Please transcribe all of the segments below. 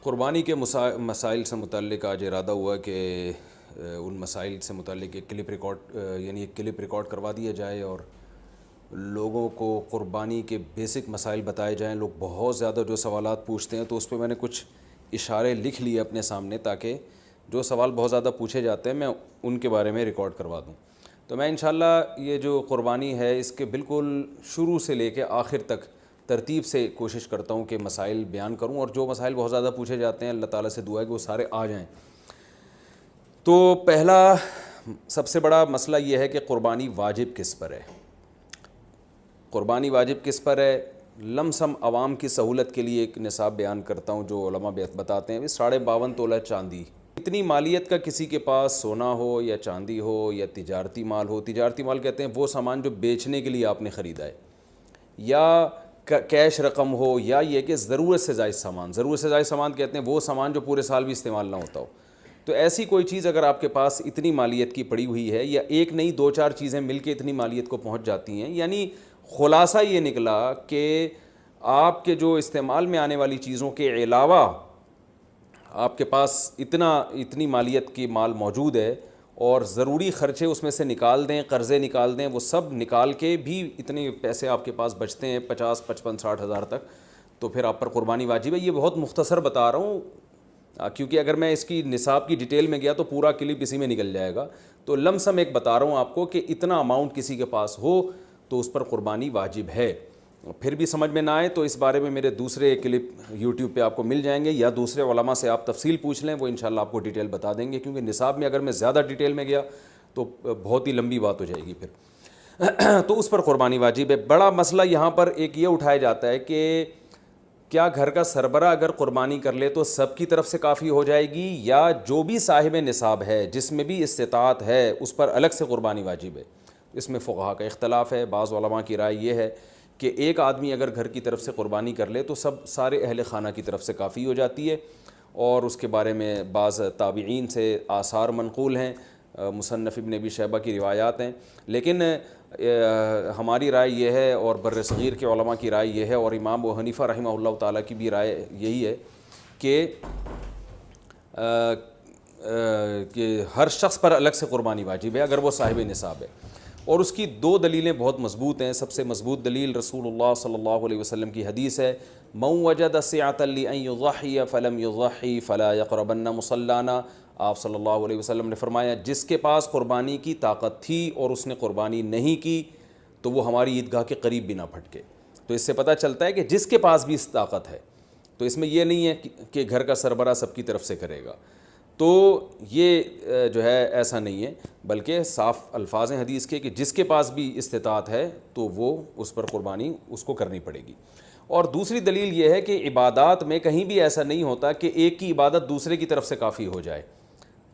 قربانی کے مسائل سے متعلق آج ارادہ ہوا کہ ان مسائل سے متعلق ایک کلپ ریکارڈ کروا دیا جائے اور لوگوں کو قربانی کے بیسک مسائل بتائے جائیں. لوگ بہت زیادہ جو سوالات پوچھتے ہیں تو اس پہ میں نے کچھ اشارے لکھ لیے اپنے سامنے تاکہ جو سوال بہت زیادہ پوچھے جاتے ہیں میں ان کے بارے میں ریکارڈ کروا دوں. تو میں انشاءاللہ یہ جو قربانی ہے اس کے بالکل شروع سے لے کے آخر تک ترتیب سے کوشش کرتا ہوں کہ مسائل بیان کروں, اور جو مسائل بہت زیادہ پوچھے جاتے ہیں اللہ تعالیٰ سے دعا ہے کہ وہ سارے آ جائیں. تو پہلا سب سے بڑا مسئلہ یہ ہے کہ قربانی واجب کس پر ہے. قربانی واجب کس پر ہے؟ لم سم عوام کی سہولت کے لیے ایک نصاب بیان کرتا ہوں جو علماء بتاتے ہیں 52.5 تولہ چاندی. اتنی مالیت کا کسی کے پاس سونا ہو یا چاندی ہو یا تجارتی مال ہو. تجارتی مال کہتے ہیں وہ سامان جو بیچنے کے لیے آپ نے خریدا ہے, یا کیش رقم ہو, یا یہ کہ ضرورت سے زائد سامان. ضرورت سے زائد سامان کہتے ہیں وہ سامان جو پورے سال بھی استعمال نہ ہوتا ہو. تو ایسی کوئی چیز اگر آپ کے پاس اتنی مالیت کی پڑی ہوئی ہے, یا ایک نہیں 2-4 چیزیں مل کے اتنی مالیت کو پہنچ جاتی ہیں, یعنی خلاصہ یہ نکلا کہ آپ کے جو استعمال میں آنے والی چیزوں کے علاوہ آپ کے پاس اتنی مالیت کی مال موجود ہے, اور ضروری خرچے اس میں سے نکال دیں, قرضے نکال دیں, وہ سب نکال کے بھی اتنے پیسے آپ کے پاس بچتے ہیں 50, 55, 60 ہزار تک, تو پھر آپ پر قربانی واجب ہے. یہ بہت مختصر بتا رہا ہوں کیونکہ اگر میں اس کی نصاب کی ڈیٹیل میں گیا تو پورا کلپ اسی میں نکل جائے گا. تو لم سم ایک بتا رہا ہوں آپ کو کہ اتنا اماؤنٹ کسی کے پاس ہو تو اس پر قربانی واجب ہے. پھر بھی سمجھ میں نہ آئے تو اس بارے میں میرے دوسرے کلپ یوٹیوب پہ آپ کو مل جائیں گے, یا دوسرے علماء سے آپ تفصیل پوچھ لیں, وہ انشاءاللہ آپ کو ڈیٹیل بتا دیں گے. کیونکہ نصاب میں اگر میں زیادہ ڈیٹیل میں گیا تو بہت ہی لمبی بات ہو جائے گی پھر. تو اس پر قربانی واجب ہے. بڑا مسئلہ یہاں پر ایک یہ اٹھایا جاتا ہے کہ کیا گھر کا سربراہ اگر قربانی کر لے تو سب کی طرف سے کافی ہو جائے گی, یا جو بھی صاحب نصاب ہے جس میں بھی استطاعت ہے اس پر الگ سے قربانی واجب ہے. اس میں فقہا کا اختلاف ہے. بعض علماء کی رائے یہ ہے کہ ایک آدمی اگر گھر کی طرف سے قربانی کر لے تو سارے اہل خانہ کی طرف سے کافی ہو جاتی ہے, اور اس کے بارے میں بعض تابعین سے آثار منقول ہیں, مصنف ابن ابی شیبہ کی روایات ہیں. لیکن ہماری رائے یہ ہے, اور بر صغیر کے علماء کی رائے یہ ہے, اور امام ابو حنیفہ رحمہ اللہ تعالیٰ کی بھی رائے یہی ہے کہ ہر شخص پر الگ سے قربانی واجب ہے اگر وہ صاحب نصاب ہے. اور اس کی 2 دلیلیں بہت مضبوط ہیں. سب سے مضبوط دلیل رسول اللہ صلی اللہ علیہ وسلم کی حدیث ہے, من وجد سعة لأن يضحي فلم يضحي فلا يقربن مصلانا. آپ صلی اللہ علیہ وسلم نے فرمایا جس کے پاس قربانی کی طاقت تھی اور اس نے قربانی نہیں کی تو وہ ہماری عیدگاہ کے قریب بھی نہ پھٹکے. تو اس سے پتہ چلتا ہے کہ جس کے پاس بھی اس طاقت ہے, تو اس میں یہ نہیں ہے کہ گھر کا سربراہ سب کی طرف سے کرے گا. تو یہ جو ہے ایسا نہیں ہے, بلکہ صاف الفاظ ہیں حدیث کے کہ جس کے پاس بھی استطاعت ہے تو وہ اس پر قربانی اس کو کرنی پڑے گی. اور دوسری دلیل یہ ہے کہ عبادات میں کہیں بھی ایسا نہیں ہوتا کہ ایک کی عبادت دوسرے کی طرف سے کافی ہو جائے.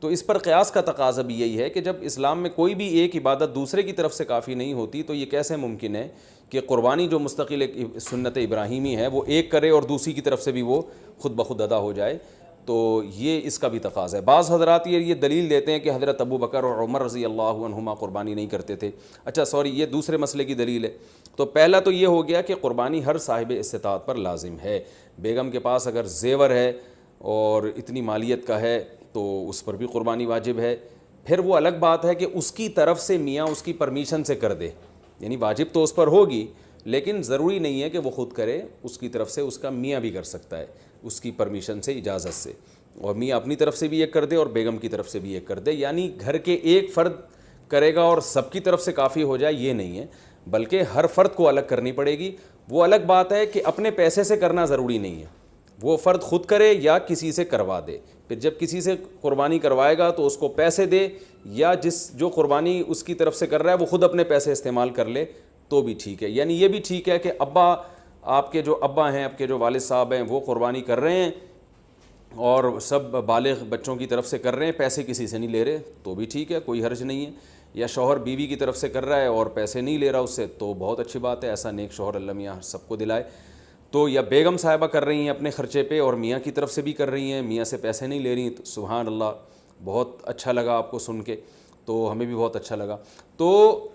تو اس پر قیاس کا تقاضا بھی یہی ہے کہ جب اسلام میں کوئی بھی ایک عبادت دوسرے کی طرف سے کافی نہیں ہوتی تو یہ کیسے ممکن ہے کہ قربانی جو مستقل ایک سنت ابراہیمی ہے وہ ایک کرے اور دوسری کی طرف سے بھی وہ خود بخود ادا ہو جائے. تو یہ اس کا بھی تقاضا ہے. بعض حضرات یہ دلیل دیتے ہیں کہ حضرت ابو بکر اور عمر رضی اللہ عنہما قربانی نہیں کرتے تھے. اچھا سوری, یہ دوسرے مسئلے کی دلیل ہے. تو پہلا تو یہ ہو گیا کہ قربانی ہر صاحب استطاعت پر لازم ہے. بیگم کے پاس اگر زیور ہے اور اتنی مالیت کا ہے تو اس پر بھی قربانی واجب ہے. پھر وہ الگ بات ہے کہ اس کی طرف سے میاں اس کی پرمیشن سے کر دے, یعنی واجب تو اس پر ہوگی لیکن ضروری نہیں ہے کہ وہ خود کرے, اس کی طرف سے اس کا میاں بھی کر سکتا ہے اس کی پرمیشن سے, اجازت سے. اور میاں اپنی طرف سے بھی ایک کر دے اور بیگم کی طرف سے بھی ایک کر دے. یعنی گھر کے ایک فرد کرے گا اور سب کی طرف سے کافی ہو جائے یہ نہیں ہے, بلکہ ہر فرد کو الگ کرنی پڑے گی. وہ الگ بات ہے کہ اپنے پیسے سے کرنا ضروری نہیں ہے, وہ فرد خود کرے یا کسی سے کروا دے. پھر جب کسی سے قربانی کروائے گا تو اس کو پیسے دے, یا جو قربانی اس کی طرف سے کر رہا ہے وہ خود اپنے پیسے استعمال کر لے تو بھی ٹھیک ہے. یعنی یہ بھی ٹھیک ہے کہ آپ کے جو ابا ہیں, آپ کے جو والد صاحب ہیں وہ قربانی کر رہے ہیں اور سب بالغ بچوں کی طرف سے کر رہے ہیں, پیسے کسی سے نہیں لے رہے تو بھی ٹھیک ہے, کوئی حرج نہیں ہے. یا شوہر بیوی کی طرف سے کر رہا ہے اور پیسے نہیں لے رہا اس سے تو بہت اچھی بات ہے, ایسا نیک شوہر اللہ میاں سب کو دلائے. تو یا بیگم صاحبہ کر رہی ہیں اپنے خرچے پہ اور میاں کی طرف سے بھی کر رہی ہیں, میاں سے پیسے نہیں لے رہی, تو سبحان اللہ, بہت اچھا لگا آپ کو سن کے, تو ہمیں بھی بہت اچھا لگا. تو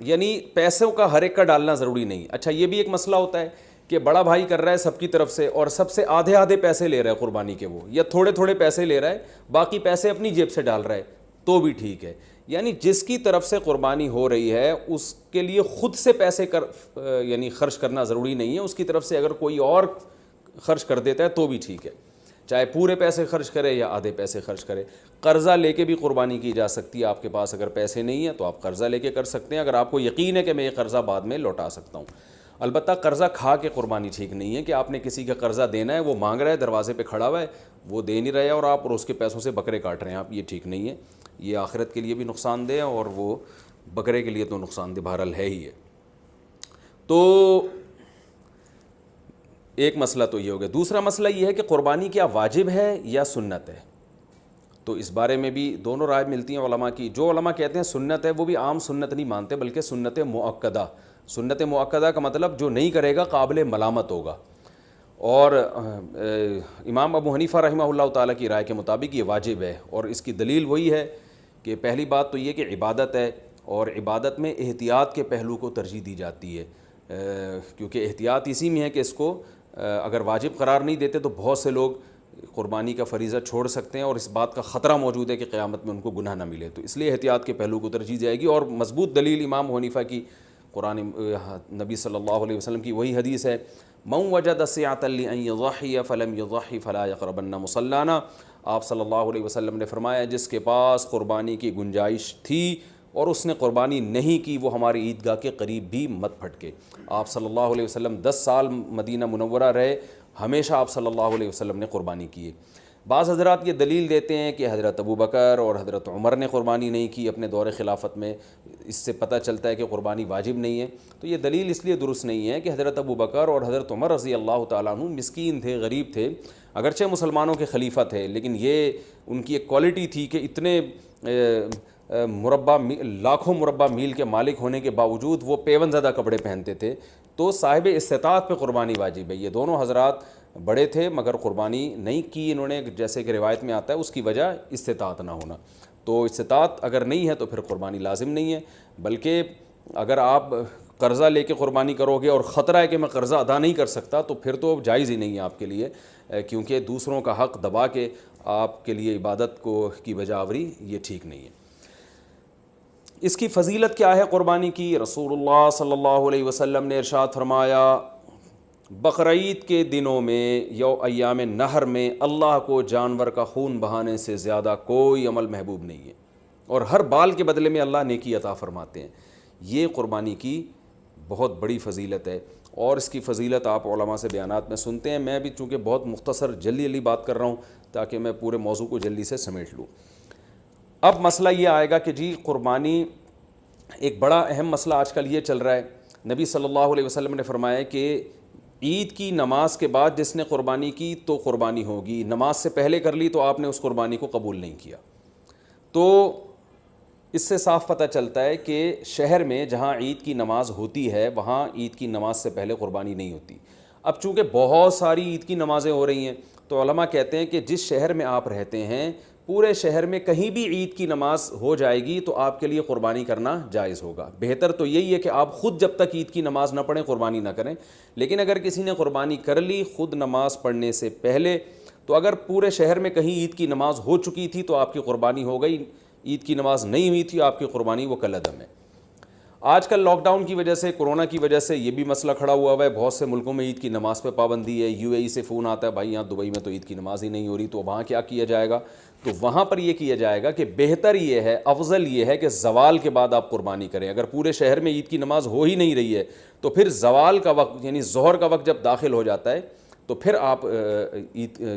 یعنی پیسوں کا ہر ایک کا ڈالنا ضروری نہیں. اچھا یہ بھی ایک مسئلہ ہوتا ہے کہ بڑا بھائی کر رہا ہے سب کی طرف سے اور سب سے آدھے آدھے پیسے لے رہا ہے قربانی کے وہ، یا تھوڑے تھوڑے پیسے لے رہا ہے باقی پیسے اپنی جیب سے ڈال رہا ہے، تو بھی ٹھیک ہے. یعنی جس کی طرف سے قربانی ہو رہی ہے اس کے لیے خود سے پیسے یعنی خرچ کرنا ضروری نہیں ہے، اس کی طرف سے اگر کوئی اور خرچ کر دیتا ہے تو بھی ٹھیک ہے، چاہے پورے پیسے خرچ کرے یا آدھے پیسے خرچ کرے. قرضہ لے کے بھی قربانی کی جا سکتی ہے، آپ کے پاس اگر پیسے نہیں ہیں تو آپ قرضہ لے کے کر سکتے ہیں، اگر آپ کو یقین ہے کہ میں یہ قرضہ بعد میں لوٹا سکتا ہوں. البتہ قرضہ کھا کے قربانی ٹھیک نہیں ہے، کہ آپ نے کسی کا قرضہ دینا ہے، وہ مانگ رہا ہے دروازے پہ کھڑا ہوا ہے، وہ دے نہیں رہے اور آپ اور اس کے پیسوں سے بکرے کاٹ رہے ہیں آپ، یہ ٹھیک نہیں ہے. یہ آخرت کے لیے بھی نقصان دہ ہے اور وہ بکرے کے لیے تو نقصان دہ بہرحال ہے ہی ہے. تو ایک مسئلہ تو یہ ہو گیا. دوسرا مسئلہ یہ ہے کہ قربانی کیا واجب ہے یا سنت ہے؟ تو اس بارے میں بھی دونوں رائے ملتی ہیں علماء کی. جو علماء کہتے ہیں سنت ہے وہ بھی عام سنت نہیں مانتے بلکہ سنت مؤکدہ. سنت مؤکدہ کا مطلب جو نہیں کرے گا قابل ملامت ہوگا. اور امام ابو حنیفہ رحمہ اللہ تعالیٰ کی رائے کے مطابق یہ واجب ہے، اور اس کی دلیل وہی ہے کہ پہلی بات تو یہ کہ عبادت ہے، اور عبادت میں احتیاط کے پہلو کو ترجیح دی جاتی ہے، کیونکہ احتیاط اسی میں ہے کہ اس کو اگر واجب قرار نہیں دیتے تو بہت سے لوگ قربانی کا فریضہ چھوڑ سکتے ہیں اور اس بات کا خطرہ موجود ہے کہ قیامت میں ان کو گناہ نہ ملے. تو اس لیے احتیاط کے پہلو کو ترجیح جائے گی. اور مضبوط دلیل امام ابو حنیفہ کی قرآن نبی صلی اللہ علیہ وسلم کی وہی حدیث ہے، من وجد سعۃ لأن یضحی فلم یضحی فلا یقربن مصلانا. آپ صلی اللہ علیہ وسلم نے فرمایا جس کے پاس قربانی کی گنجائش تھی اور اس نے قربانی نہیں کی وہ ہماری عیدگاہ کے قریب بھی مت پھٹکے. آپ صلی اللہ علیہ وسلم 10 سال مدینہ منورہ رہے، ہمیشہ آپ صلی اللہ علیہ وسلم نے قربانی کی. بعض حضرات یہ دلیل دیتے ہیں کہ حضرت ابو بکر اور حضرت عمر نے قربانی نہیں کی اپنے دور خلافت میں، اس سے پتہ چلتا ہے کہ قربانی واجب نہیں ہے. تو یہ دلیل اس لیے درست نہیں ہے کہ حضرت ابو بکر اور حضرت عمر رضی اللہ تعالیٰ عنہ مسکین تھے، غریب تھے، اگرچہ مسلمانوں کے خلیفہ تھے، لیکن یہ ان کی ایک کوالٹی تھی کہ اتنے لاکھوں مربع میل کے مالک ہونے کے باوجود وہ پیون زدہ کپڑے پہنتے تھے. تو صاحب استطاعت پہ قربانی واجب ہے. یہ دونوں حضرات بڑے تھے مگر قربانی نہیں کی انہوں نے، جیسے کہ روایت میں آتا ہے اس کی وجہ استطاعت نہ ہونا. تو استطاعت اگر نہیں ہے تو پھر قربانی لازم نہیں ہے. بلکہ اگر آپ قرضہ لے کے قربانی کرو گے اور خطرہ ہے کہ میں قرضہ ادا نہیں کر سکتا تو پھر تو جائز ہی نہیں ہے آپ کے لیے، کیونکہ دوسروں کا حق دبا کے آپ کے لیے عبادت کی بجا آوری یہ ٹھیک نہیں ہے. اس کی فضیلت کیا ہے قربانی کی؟ رسول اللہ صلی اللہ علیہ وسلم نے ارشاد فرمایا بقرعید کے دنوں میں ایام نحر میں اللہ کو جانور کا خون بہانے سے زیادہ کوئی عمل محبوب نہیں ہے، اور ہر بال کے بدلے میں اللہ نیکی عطا فرماتے ہیں. یہ قربانی کی بہت بڑی فضیلت ہے، اور اس کی فضیلت آپ علماء سے بیانات میں سنتے ہیں. میں بھی چونکہ بہت مختصر جلدی بات کر رہا ہوں تاکہ میں پورے موضوع کو جلدی سے سمیٹ لوں. اب مسئلہ یہ آئے گا کہ جی قربانی، ایک بڑا اہم مسئلہ آج کل یہ چل رہا ہے. نبی صلی اللہ علیہ وسلم نے فرمایا کہ عید کی نماز کے بعد جس نے قربانی کی تو قربانی ہوگی، نماز سے پہلے کر لی تو آپ نے اس قربانی کو قبول نہیں کیا. تو اس سے صاف پتہ چلتا ہے کہ شہر میں جہاں عید کی نماز ہوتی ہے وہاں عید کی نماز سے پہلے قربانی نہیں ہوتی. اب چونکہ بہت ساری عید کی نمازیں ہو رہی ہیں تو علماء کہتے ہیں کہ جس شہر میں آپ رہتے ہیں پورے شہر میں کہیں بھی عید کی نماز ہو جائے گی تو آپ کے لیے قربانی کرنا جائز ہوگا. بہتر تو یہی ہے کہ آپ خود جب تک عید کی نماز نہ پڑھیں قربانی نہ کریں. لیکن اگر کسی نے قربانی کر لی خود نماز پڑھنے سے پہلے تو اگر پورے شہر میں کہیں عید کی نماز ہو چکی تھی تو آپ کی قربانی ہو گئی، عید کی نماز نہیں ہوئی تھی آپ کی قربانی وہ کالعدم ہے. آج کل لاک ڈاؤن کی وجہ سے، کورونا کی وجہ سے یہ بھی مسئلہ کھڑا ہوا ہے. بہت سے ملکوں میں عید کی نماز پہ پابندی ہے. یو اے ای سے فون آتا ہے بھائی یہاں دبئی میں تو عید کی نماز ہی نہیں ہو رہی، تو وہاں کیا کیا جائے گا؟ تو وہاں پر یہ کیا جائے گا کہ بہتر یہ ہے، افضل یہ ہے کہ زوال کے بعد آپ قربانی کریں. اگر پورے شہر میں عید کی نماز ہو ہی نہیں رہی ہے تو پھر زوال کا وقت یعنی ظہر کا وقت جب داخل ہو جاتا ہے تو پھر آپ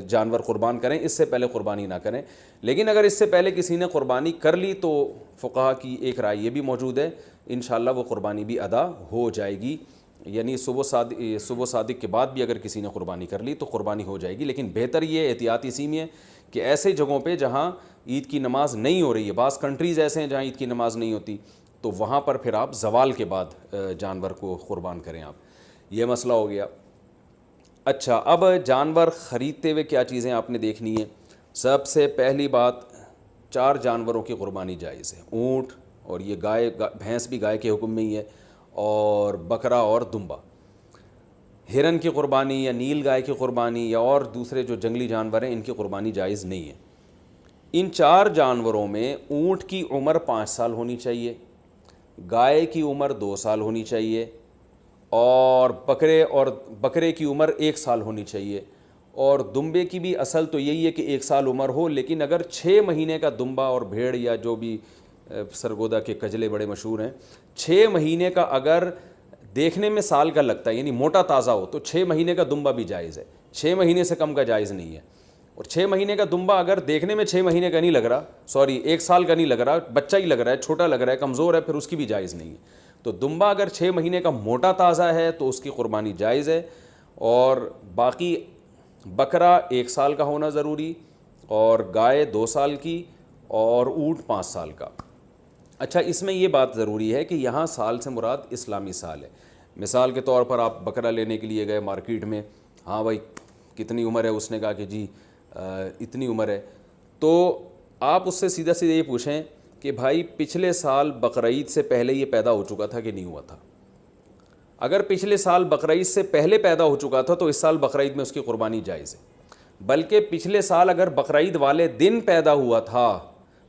جانور قربان کریں، اس سے پہلے قربانی نہ کریں. لیکن اگر اس سے پہلے کسی نے قربانی کر لی تو فقہا کی ایک رائے یہ بھی موجود ہے انشاءاللہ وہ قربانی بھی ادا ہو جائے گی. یعنی صبح صادق کے بعد بھی اگر کسی نے قربانی کر لی تو قربانی ہو جائے گی. لیکن بہتر یہ احتیاط اسی میں ہے کہ ایسے جگہوں پہ جہاں عید کی نماز نہیں ہو رہی ہے، بعض کنٹریز ایسے ہیں جہاں عید کی نماز نہیں ہوتی، تو وہاں پر پھر آپ زوال کے بعد جانور کو قربان کریں آپ. یہ مسئلہ ہو گیا. اچھا، اب جانور خریدتے ہوئے کیا چیزیں آپ نے دیکھنی ہیں؟ سب سے پہلی بات 4 جانوروں کی قربانی جائز ہے. اونٹ، اور یہ گائے، بھینس بھی گائے کے حکم میں ہی ہے، اور بکرا اور دمبا. ہرن کی قربانی یا نیل گائے کی قربانی یا اور دوسرے جو جنگلی جانور ہیں ان کی قربانی جائز نہیں ہے۔ ان 4 جانوروں میں اونٹ کی عمر 5 سال ہونی چاہیے، گائے کی عمر 2 سال ہونی چاہیے، اور بکرے کی عمر 1 سال ہونی چاہیے، اور دمبے کی بھی اصل تو یہی ہے کہ 1 سال عمر ہو، لیکن اگر 6 مہینے کا دمبا اور بھیڑ یا جو بھی سرگودا کے کجلے بڑے مشہور ہیں، 6 مہینے کا اگر دیکھنے میں سال کا لگتا ہے یعنی موٹا تازہ ہو تو 6 مہینے کا دمبا بھی جائز ہے، 6 مہینے سے کم کا جائز نہیں ہے۔ اور 6 مہینے کا دمبا اگر دیکھنے میں 6 مہینے کا نہیں لگ رہا، 1 سال کا نہیں لگ رہا، بچہ ہی لگ رہا ہے، چھوٹا لگ رہا ہے، کمزور ہے، پھر اس کی بھی جائز نہیں ہے۔ تو دمبا اگر 6 مہینے کا موٹا تازہ ہے تو اس کی قربانی جائز ہے، اور باقی بکرا 1 سال کا ہونا ضروری، اور گائے 2 سال کی، اور اونٹ 5 سال کا۔ اچھا، اس میں یہ بات ضروری ہے کہ یہاں سال سے مراد اسلامی سال ہے۔ مثال کے طور پر آپ بکرا لینے کے لیے گئے مارکیٹ میں، ہاں بھائی کتنی عمر ہے، اس نے کہا کہ جی اتنی عمر ہے، تو آپ اس سے سیدھا سیدھا یہ پوچھیں کہ بھائی پچھلے سال بقرعید سے پہلے یہ پیدا ہو چکا تھا کہ نہیں ہوا تھا؟ اگر پچھلے سال بقرعید سے پہلے پیدا ہو چکا تھا تو اس سال بقرعید میں اس کی قربانی جائز ہے، بلکہ پچھلے سال اگر بقرعید والے دن پیدا ہوا تھا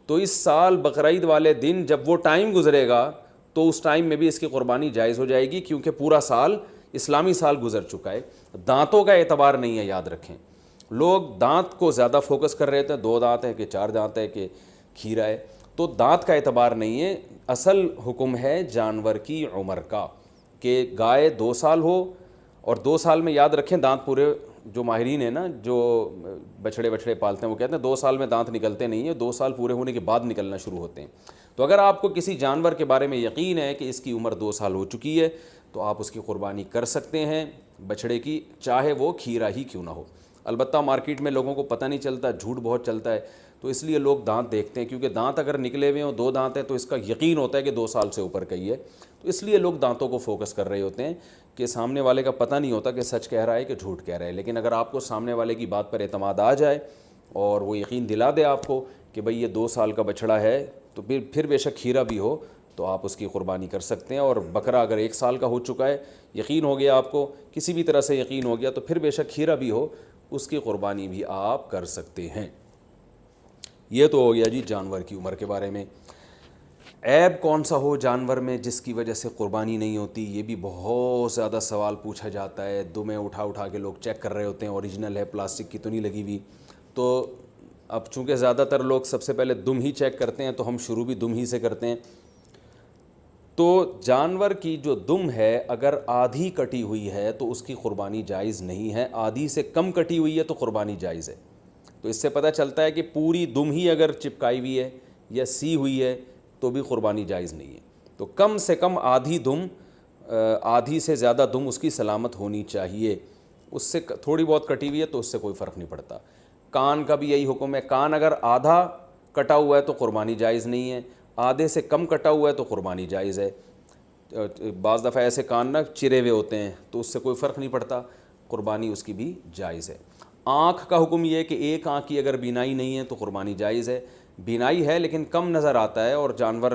تو اس سال بقرعید والے دن جب وہ ٹائم گزرے گا تو اس ٹائم میں بھی اس کی قربانی جائز ہو جائے گی، کیونکہ پورا سال اسلامی سال گزر چکا ہے۔ دانتوں کا اعتبار نہیں ہے، یاد رکھیں، لوگ دانت کو زیادہ فوکس کر رہے تھے، 2 دانت ہے کہ 4 دانت ہے کہ کھیرا ہے، تو دانت کا اعتبار نہیں ہے، اصل حکم ہے جانور کی عمر کا، کہ گائے 2 سال ہو، اور 2 سال میں یاد رکھیں دانت پورے، جو ماہرین ہیں نا جو بچھڑے پالتے ہیں وہ کہتے ہیں 2 سال میں دانت نکلتے نہیں ہیں، 2 سال پورے ہونے کے بعد نکلنا شروع ہوتے ہیں۔ تو اگر آپ کو کسی جانور کے بارے میں یقین ہے کہ اس کی عمر 2 سال ہو چکی ہے تو آپ اس کی قربانی کر سکتے ہیں بچھڑے کی، چاہے وہ کھیرا ہی کیوں نہ ہو۔ البتہ مارکیٹ میں لوگوں کو پتہ نہیں چلتا، جھوٹ بہت چلتا ہے، تو اس لیے لوگ دانت دیکھتے ہیں، کیونکہ دانت اگر نکلے ہوئے ہوں 2 دانت ہیں تو اس کا یقین ہوتا ہے کہ 2 سال سے اوپر کا ہی ہے، تو اس لیے لوگ دانتوں کو فوکس کر رہے ہوتے ہیں کہ سامنے والے کا پتہ نہیں ہوتا کہ سچ کہہ رہا ہے کہ جھوٹ کہہ رہا ہے۔ لیکن اگر آپ کو سامنے والے کی بات پر اعتماد آ جائے اور وہ یقین دلا دے آپ کو کہ بھئی یہ 2 سال کا بچڑا ہے، تو پھر بے شک کھیرا بھی ہو تو آپ اس کی قربانی کر سکتے ہیں۔ اور بکرا اگر 1 سال کا ہو چکا ہے، یقین ہو گیا آپ کو، کسی بھی طرح سے یقین ہو گیا، تو پھر بے شک کھیرا بھی ہو اس کی قربانی بھی آپ کر سکتے ہیں۔ یہ تو ہو گیا جی جانور کی عمر کے بارے میں۔ عیب کون سا ہو جانور میں جس کی وجہ سے قربانی نہیں ہوتی، یہ بھی بہت زیادہ سوال پوچھا جاتا ہے، دمیں اٹھا کے لوگ چیک کر رہے ہوتے ہیں اوریجنل ہے، پلاسٹک کی تو نہیں لگی ہوئی۔ تو اب چونکہ زیادہ تر لوگ سب سے پہلے دم ہی چیک کرتے ہیں تو ہم شروع بھی دم ہی سے کرتے ہیں۔ تو جانور کی جو دم ہے اگر آدھی کٹی ہوئی ہے تو اس کی قربانی جائز نہیں ہے، آدھی سے کم کٹی ہوئی ہے تو قربانی جائز ہے۔ تو اس سے پتہ چلتا ہے کہ پوری دم ہی اگر چپکائی ہوئی ہے یا سی ہوئی ہے تو بھی قربانی جائز نہیں ہے۔ تو کم سے کم آدھی دم، آدھی سے زیادہ دم اس کی سلامت ہونی چاہیے، اس سے تھوڑی بہت کٹی ہوئی ہے تو اس سے کوئی فرق نہیں پڑتا۔ کان کا بھی یہی حکم ہے، کان اگر آدھا کٹا ہوا ہے تو قربانی جائز نہیں ہے، آدھے سے کم کٹا ہوا ہے تو قربانی جائز ہے۔ بعض دفعہ ایسے کان نہ چرے ہوئے ہوتے ہیں تو اس سے کوئی فرق نہیں پڑتا، قربانی اس کی بھی جائز ہے۔ آنکھ کا حکم یہ ہے کہ ایک آنکھ کی اگر بینائی نہیں ہے تو قربانی جائز ہے، بینائی ہے لیکن کم نظر آتا ہے اور جانور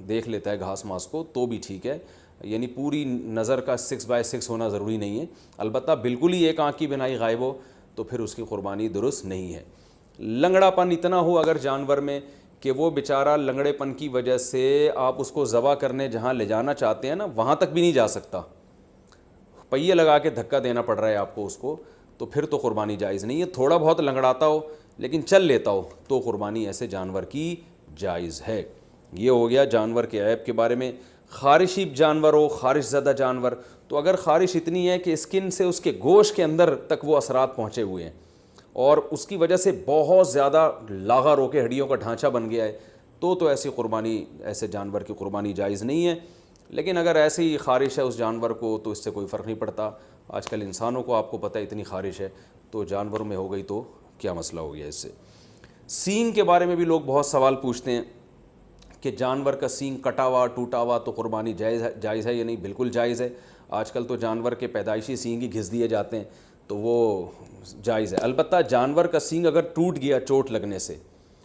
دیکھ لیتا ہے گھاس ماس کو تو بھی ٹھیک ہے، یعنی پوری نظر کا 6/6 ہونا ضروری نہیں ہے۔ البتہ بالکل ہی ایک آنکھ کی بینائی غائب ہو تو پھر اس کی قربانی درست نہیں ہے۔ لنگڑا پن اتنا ہو اگر جانور میں کہ وہ بیچارہ لنگڑے پن کی وجہ سے آپ اس کو ذبح کرنے جہاں لے جانا چاہتے ہیں نا وہاں تک بھی نہیں جا سکتا، پہیے لگا کے دھکا دینا پڑ رہا ہے آپ کو اس کو، تو پھر تو قربانی جائز نہیں ہے۔ تھوڑا بہت لنگڑاتا ہو لیکن چل لیتا ہو تو قربانی ایسے جانور کی جائز ہے۔ یہ ہو گیا جانور کے عیب کے بارے میں۔ خارشی جانور ہو، خارش زدہ جانور، تو اگر خارش اتنی ہے کہ اسکن سے اس کے گوشت کے اندر تک وہ اثرات پہنچے ہوئے ہیں اور اس کی وجہ سے بہت زیادہ لاغر ہو کے ہڈیوں کا ڈھانچہ بن گیا ہے تو ایسی قربانی، ایسے جانور کی قربانی جائز نہیں ہے۔ لیکن اگر ایسی خارش ہے اس جانور کو تو اس سے کوئی فرق نہیں پڑتا۔ آج کل انسانوں کو آپ کو پتہ ہے اتنی خارش ہے، تو جانوروں میں ہو گئی تو کیا مسئلہ ہو گیا اس سے۔ سینگ کے بارے میں بھی لوگ بہت سوال پوچھتے ہیں کہ جانور کا سینگ کٹا ہوا ٹوٹا ہوا تو قربانی جائز ہے یا نہیں؟ بالکل جائز ہے۔ آج کل تو جانور کے پیدائشی سینگ ہی گھس دیے جاتے ہیں تو وہ جائز ہے۔ البتہ جانور کا سینگ اگر ٹوٹ گیا چوٹ لگنے سے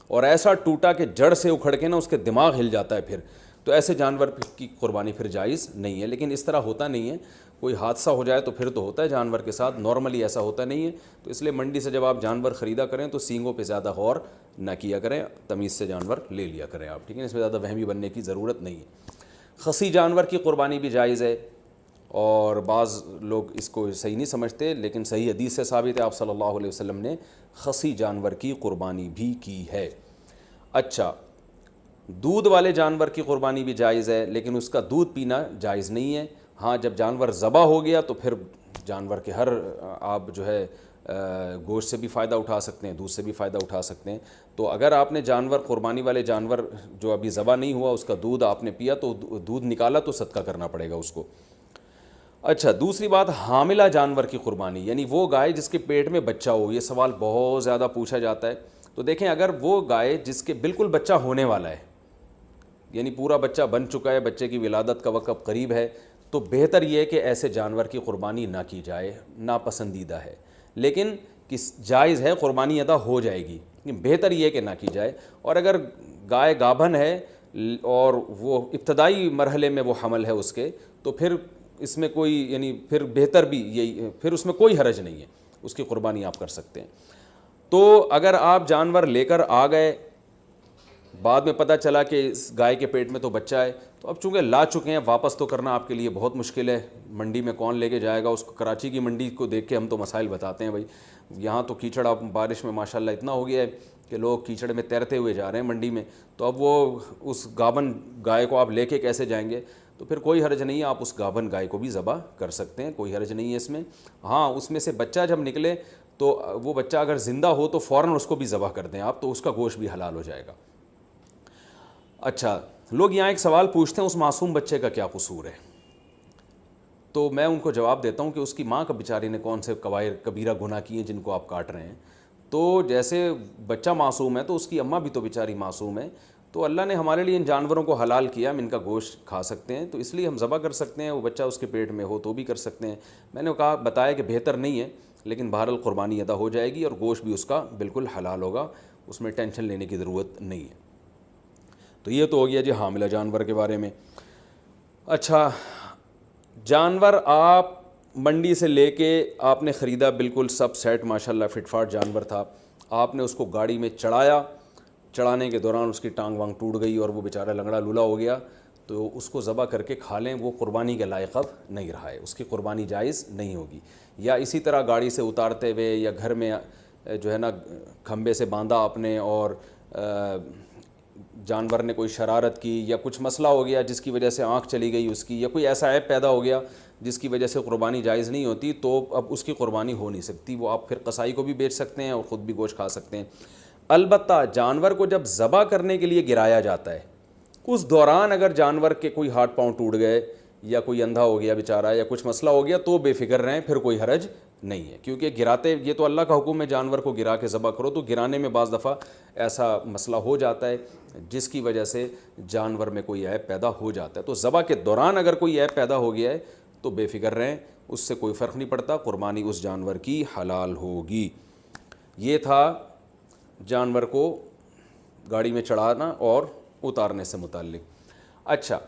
اور ایسا ٹوٹا کہ جڑ سے اکھڑ کے نا اس کے دماغ ہل جاتا ہے پھر، تو ایسے جانور کی قربانی پھر جائز نہیں ہے۔ لیکن اس طرح ہوتا نہیں ہے، کوئی حادثہ ہو جائے تو پھر تو ہوتا ہے جانور کے ساتھ، نارملی ایسا ہوتا نہیں ہے. تو اس لیے منڈی سے جب آپ جانور خریدا کریں تو سینگوں پہ زیادہ غور نہ کیا کریں، تمیز سے جانور لے لیا کریں آپ، ٹھیک ہے. اس میں زیادہ وہمی بننے کی ضرورت نہیں ہے. خصی جانور کی قربانی بھی جائز ہے، اور بعض لوگ اس کو صحیح نہیں سمجھتے، لیکن صحیح حدیث سے ثابت ہے آپ صلی اللہ علیہ وسلم نے خصی جانور کی قربانی بھی کی ہے. اچھا، دودھ والے جانور کی قربانی بھی جائز ہے، لیکن اس کا دودھ پینا جائز نہیں ہے. ہاں جب جانور ذبح ہو گیا تو پھر جانور کے ہر آپ جو ہے گوشت سے بھی فائدہ اٹھا سکتے ہیں، دودھ سے بھی فائدہ اٹھا سکتے ہیں. تو اگر آپ نے جانور قربانی والے جانور جو ابھی ذبح نہیں ہوا اس کا دودھ آپ نے پیا تو دودھ نکالا تو صدقہ کرنا پڑے گا اس کو. اچھا، دوسری بات حاملہ جانور کی قربانی، یعنی وہ گائے جس کے پیٹ میں بچہ ہو. یہ سوال بہت زیادہ پوچھا جاتا ہے. تو دیکھیں، اگر وہ گائے جس کے بالکل بچہ ہونے والا ہے، یعنی پورا بچہ بن چکا ہے، بچے کی ولادت کا وقت قریب ہے، تو بہتر یہ ہے کہ ایسے جانور کی قربانی نہ کی جائے، ناپسندیدہ ہے. لیکن جائز ہے، قربانی ادا ہو جائے گی، بہتر یہ ہے کہ نہ کی جائے. اور اگر گائے گابھن ہے اور وہ ابتدائی مرحلے میں وہ حمل ہے اس کے، تو پھر اس میں کوئی یعنی پھر بہتر بھی یہی، پھر اس میں کوئی حرج نہیں ہے، اس کی قربانی آپ کر سکتے ہیں. تو اگر آپ جانور لے کر آ گئے، بعد میں پتہ چلا کہ اس گائے کے پیٹ میں تو بچہ ہے، تو اب چونکہ لا چکے ہیں، واپس تو کرنا آپ کے لیے بہت مشکل ہے. منڈی میں کون لے کے جائے گا اس کو؟ کراچی کی منڈی کو دیکھ کے ہم تو مسائل بتاتے ہیں بھائی. یہاں تو کیچڑ اب بارش میں ماشاءاللہ اتنا ہو گیا ہے کہ لوگ کیچڑ میں تیرتے ہوئے جا رہے ہیں منڈی میں. تو اب وہ اس گابن گائے کو آپ لے کے کیسے جائیں گے؟ تو پھر کوئی حرج نہیں ہے، آپ اس گابن گائے کو بھی ذبح کر سکتے ہیں، کوئی حرج نہیں ہے اس میں. ہاں، اس میں سے بچہ جب نکلے تو وہ بچہ اگر زندہ ہو تو فوراً اس کو بھی ذبح کر دیں آپ، تو اس کا گوشت بھی حلال ہو جائے گا. اچھا، لوگ یہاں ایک سوال پوچھتے ہیں اس معصوم بچے کا کیا قصور ہے؟ تو میں ان کو جواب دیتا ہوں کہ اس کی ماں کا بیچاری نے کون سے کبیرہ گناہ کیے ہیں جن کو آپ کاٹ رہے ہیں. تو جیسے بچہ معصوم ہے تو اس کی اماں بھی تو بیچاری معصوم ہے. تو اللہ نے ہمارے لیے ان جانوروں کو حلال کیا، ہم ان کا گوشت کھا سکتے ہیں، تو اس لیے ہم ذبح کر سکتے ہیں. وہ بچہ اس کے پیٹ میں ہو تو بھی کر سکتے ہیں. میں نے بتایا کہ بہتر نہیں ہے، لیکن بہرحال قربانی ادا ہو جائے گی اور گوشت بھی اس کا بالکل حلال ہوگا، اس میں ٹینشن لینے کی ضرورت نہیں ہے. تو یہ تو ہو گیا جی حاملہ جانور کے بارے میں. اچھا، جانور آپ منڈی سے لے کے آپ نے خریدا، بالکل سب سیٹ ماشاءاللہ فٹ فاٹ جانور تھا، آپ نے اس کو گاڑی میں چڑھایا، چڑھانے کے دوران اس کی ٹانگ وانگ ٹوٹ گئی اور وہ بیچارہ لنگڑا لولا ہو گیا، تو اس کو ذبح کر کے کھا لیں، وہ قربانی کے لائق اب نہیں رہا ہے، اس کی قربانی جائز نہیں ہوگی. یا اسی طرح گاڑی سے اتارتے ہوئے یا گھر میں جو ہے نا کھمبے سے باندھا آپ نے اور جانور نے کوئی شرارت کی یا کچھ مسئلہ ہو گیا جس کی وجہ سے آنکھ چلی گئی اس کی، یا کوئی ایسا عیب پیدا ہو گیا جس کی وجہ سے قربانی جائز نہیں ہوتی، تو اب اس کی قربانی ہو نہیں سکتی. وہ آپ پھر قصائی کو بھی بیچ سکتے ہیں اور خود بھی گوشت کھا سکتے ہیں. البتہ جانور کو جب ذبح کرنے کے لیے گرایا جاتا ہے، اس دوران اگر جانور کے کوئی ہاتھ پاؤں ٹوٹ گئے یا کوئی اندھا ہو گیا بیچارہ یا کچھ مسئلہ ہو گیا تو بے فکر رہیں، پھر کوئی حرج نہیں ہے. کیونکہ گراتے، یہ تو اللہ کا حکم ہے جانور کو گرا کے ذبح کرو، تو گرانے میں بعض دفعہ ایسا مسئلہ ہو جاتا ہے جس کی وجہ سے جانور میں کوئی عیب پیدا ہو جاتا ہے. تو ذبح کے دوران اگر کوئی عیب پیدا ہو گیا ہے تو بے فکر رہیں، اس سے کوئی فرق نہیں پڑتا، قربانی اس جانور کی حلال ہوگی. یہ تھا جانور کو گاڑی میں چڑھانا اور اتارنے سے متعلق. اچھا،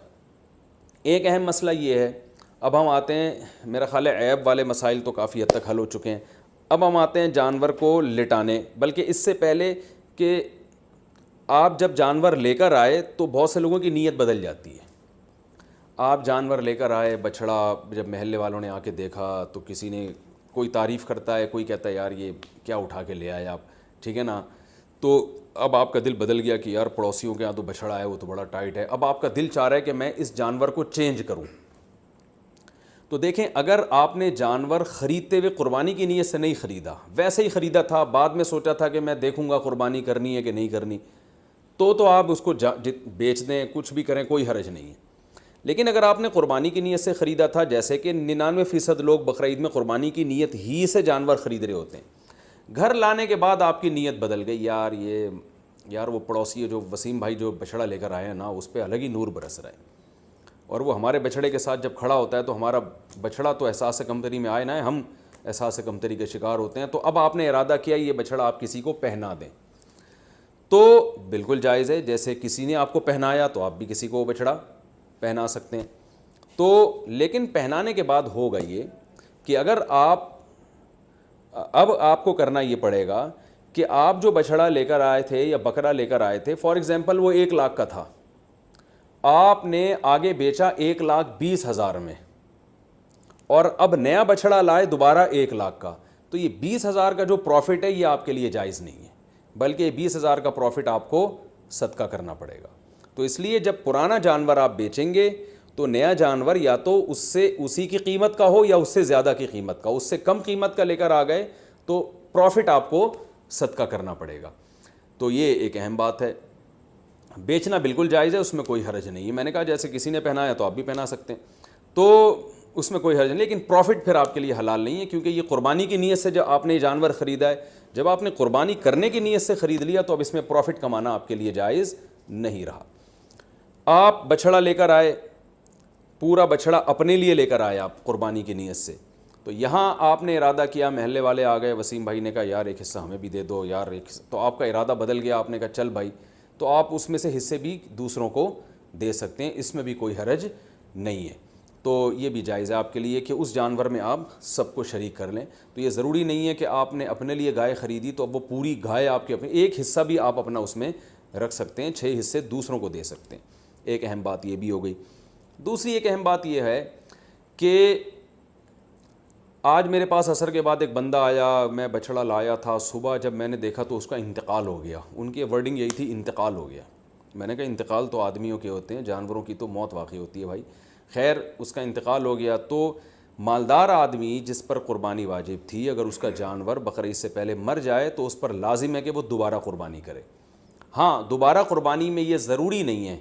ایک اہم مسئلہ یہ ہے، اب ہم آتے ہیں، میرا خیال ہے عیب والے مسائل تو کافی حد تک حل ہو چکے ہیں. اب ہم آتے ہیں جانور کو لٹانے، بلکہ اس سے پہلے کہ آپ جب جانور لے کر آئے تو بہت سے لوگوں کی نیت بدل جاتی ہے. آپ جانور لے کر آئے، بچھڑا، جب محلے والوں نے آ کے دیکھا تو کسی نے کوئی تعریف کرتا ہے، کوئی کہتا ہے یار یہ کیا اٹھا کے لے آئے آپ، ٹھیک ہے نا. تو اب آپ کا دل بدل گیا کہ یار پڑوسیوں کے یہاں تو بچھڑا ہے، وہ تو بڑا ٹائٹ ہے، اب آپ کا دل چاہ رہا ہے کہ میں اس جانور کو چینج کروں. تو دیکھیں، اگر آپ نے جانور خریدتے ہوئے قربانی کی نیت سے نہیں خریدا، ویسے ہی خریدا تھا، بعد میں سوچا تھا کہ میں دیکھوں گا قربانی کرنی ہے کہ نہیں کرنی، تو آپ اس کو بیچ دیں، کچھ بھی کریں، کوئی حرج نہیں ہے. لیکن اگر آپ نے قربانی کی نیت سے خریدا تھا، جیسے کہ 99% لوگ بقرعید میں قربانی کی نیت ہی سے جانور خرید رہے ہوتے ہیں، گھر لانے کے بعد آپ کی نیت بدل گئی، یار وہ پڑوسی ہے جو وسیم بھائی جو بچھڑا لے کر آئے ہیں نا، اس پہ الگ ہی نور برس رہا ہے، اور وہ ہمارے بچھڑے کے ساتھ جب کھڑا ہوتا ہے تو ہمارا بچھڑا تو احساس کمتری میں آئے نہ ہے، ہم احساس کمتری کے شکار ہوتے ہیں. تو اب آپ نے ارادہ کیا یہ بچھڑا آپ کسی کو پہنا دیں، تو بالکل جائز ہے. جیسے کسی نے آپ کو پہنایا تو آپ بھی کسی کو بچھڑا پہنا سکتے ہیں. تو لیکن پہنانے کے بعد ہوگا یہ کہ اگر اب آپ کو کرنا یہ پڑے گا کہ آپ جو بچھڑا لے کر آئے تھے یا بکرا لے کر آئے تھے، فار ایگزامپل وہ 1 لاکھ کا تھا، آپ نے آگے بیچا 1,20,000 میں، اور اب نیا بچھڑا لائے دوبارہ 1 لاکھ کا، تو یہ 20,000 کا جو پروفٹ ہے یہ آپ کے لیے جائز نہیں ہے، بلکہ 20,000 کا پروفٹ آپ کو صدقہ کرنا پڑے گا۔ تو اس لیے جب پرانا جانور آپ بیچیں گے تو نیا جانور یا تو اس سے اسی کی قیمت کا ہو یا اس سے زیادہ کی قیمت کا، اس سے کم قیمت کا لے کر آ گئے تو پروفٹ آپ کو صدقہ کرنا پڑے گا۔ تو یہ ایک اہم بات ہے۔ بیچنا بالکل جائز ہے، اس میں کوئی حرج نہیں ہے، میں نے کہا جیسے کسی نے پہنایا تو آپ بھی پہنا سکتے ہیں، تو اس میں کوئی حرج نہیں، لیکن پروفٹ پھر آپ کے لیے حلال نہیں ہے، کیونکہ یہ قربانی کی نیت سے جب آپ نے یہ جانور خریدا ہے، جب آپ نے قربانی کرنے کی نیت سے خرید لیا تو اب اس میں پروفٹ کمانا آپ کے لیے جائز نہیں رہا۔ آپ بچھڑا لے کر آئے، پورا بچھڑا اپنے لیے لے کر آئے آپ قربانی کی نیت سے، تو یہاں آپ نے ارادہ کیا، محلے والے آ گئے، وسیم بھائی نے کہا یار ایک حصہ ہمیں بھی دے دو یار ایک حصہ، تو آپ کا ارادہ بدل گیا، آپ نے کہا چل بھائی، تو آپ اس میں سے حصے بھی دوسروں کو دے سکتے ہیں، اس میں بھی کوئی حرج نہیں ہے۔ تو یہ بھی جائز ہے آپ کے لیے کہ اس جانور میں آپ سب کو شریک کر لیں۔ تو یہ ضروری نہیں ہے کہ آپ نے اپنے لیے گائے خریدی تو اب وہ پوری گائے آپ کے اپنے، ایک حصہ بھی آپ اپنا اس میں رکھ سکتے ہیں، 6 حصے دوسروں کو دے سکتے ہیں۔ ایک اہم بات یہ بھی ہو گئی۔ دوسری ایک اہم بات یہ ہے کہ آج میرے پاس عصر کے بعد ایک بندہ آیا، میں بچھڑا لایا تھا، صبح جب میں نے دیکھا تو اس کا انتقال ہو گیا۔ ان کی ورڈنگ یہی تھی، انتقال ہو گیا۔ میں نے کہا انتقال تو آدمیوں کے ہوتے ہیں، جانوروں کی تو موت واقع ہوتی ہے بھائی۔ خیر اس کا انتقال ہو گیا تو مالدار آدمی جس پر قربانی واجب تھی، اگر اس کا جانور بقرعید سے پہلے مر جائے تو اس پر لازم ہے کہ وہ دوبارہ قربانی کرے۔ ہاں دوبارہ قربانی میں یہ ضروری نہیں ہے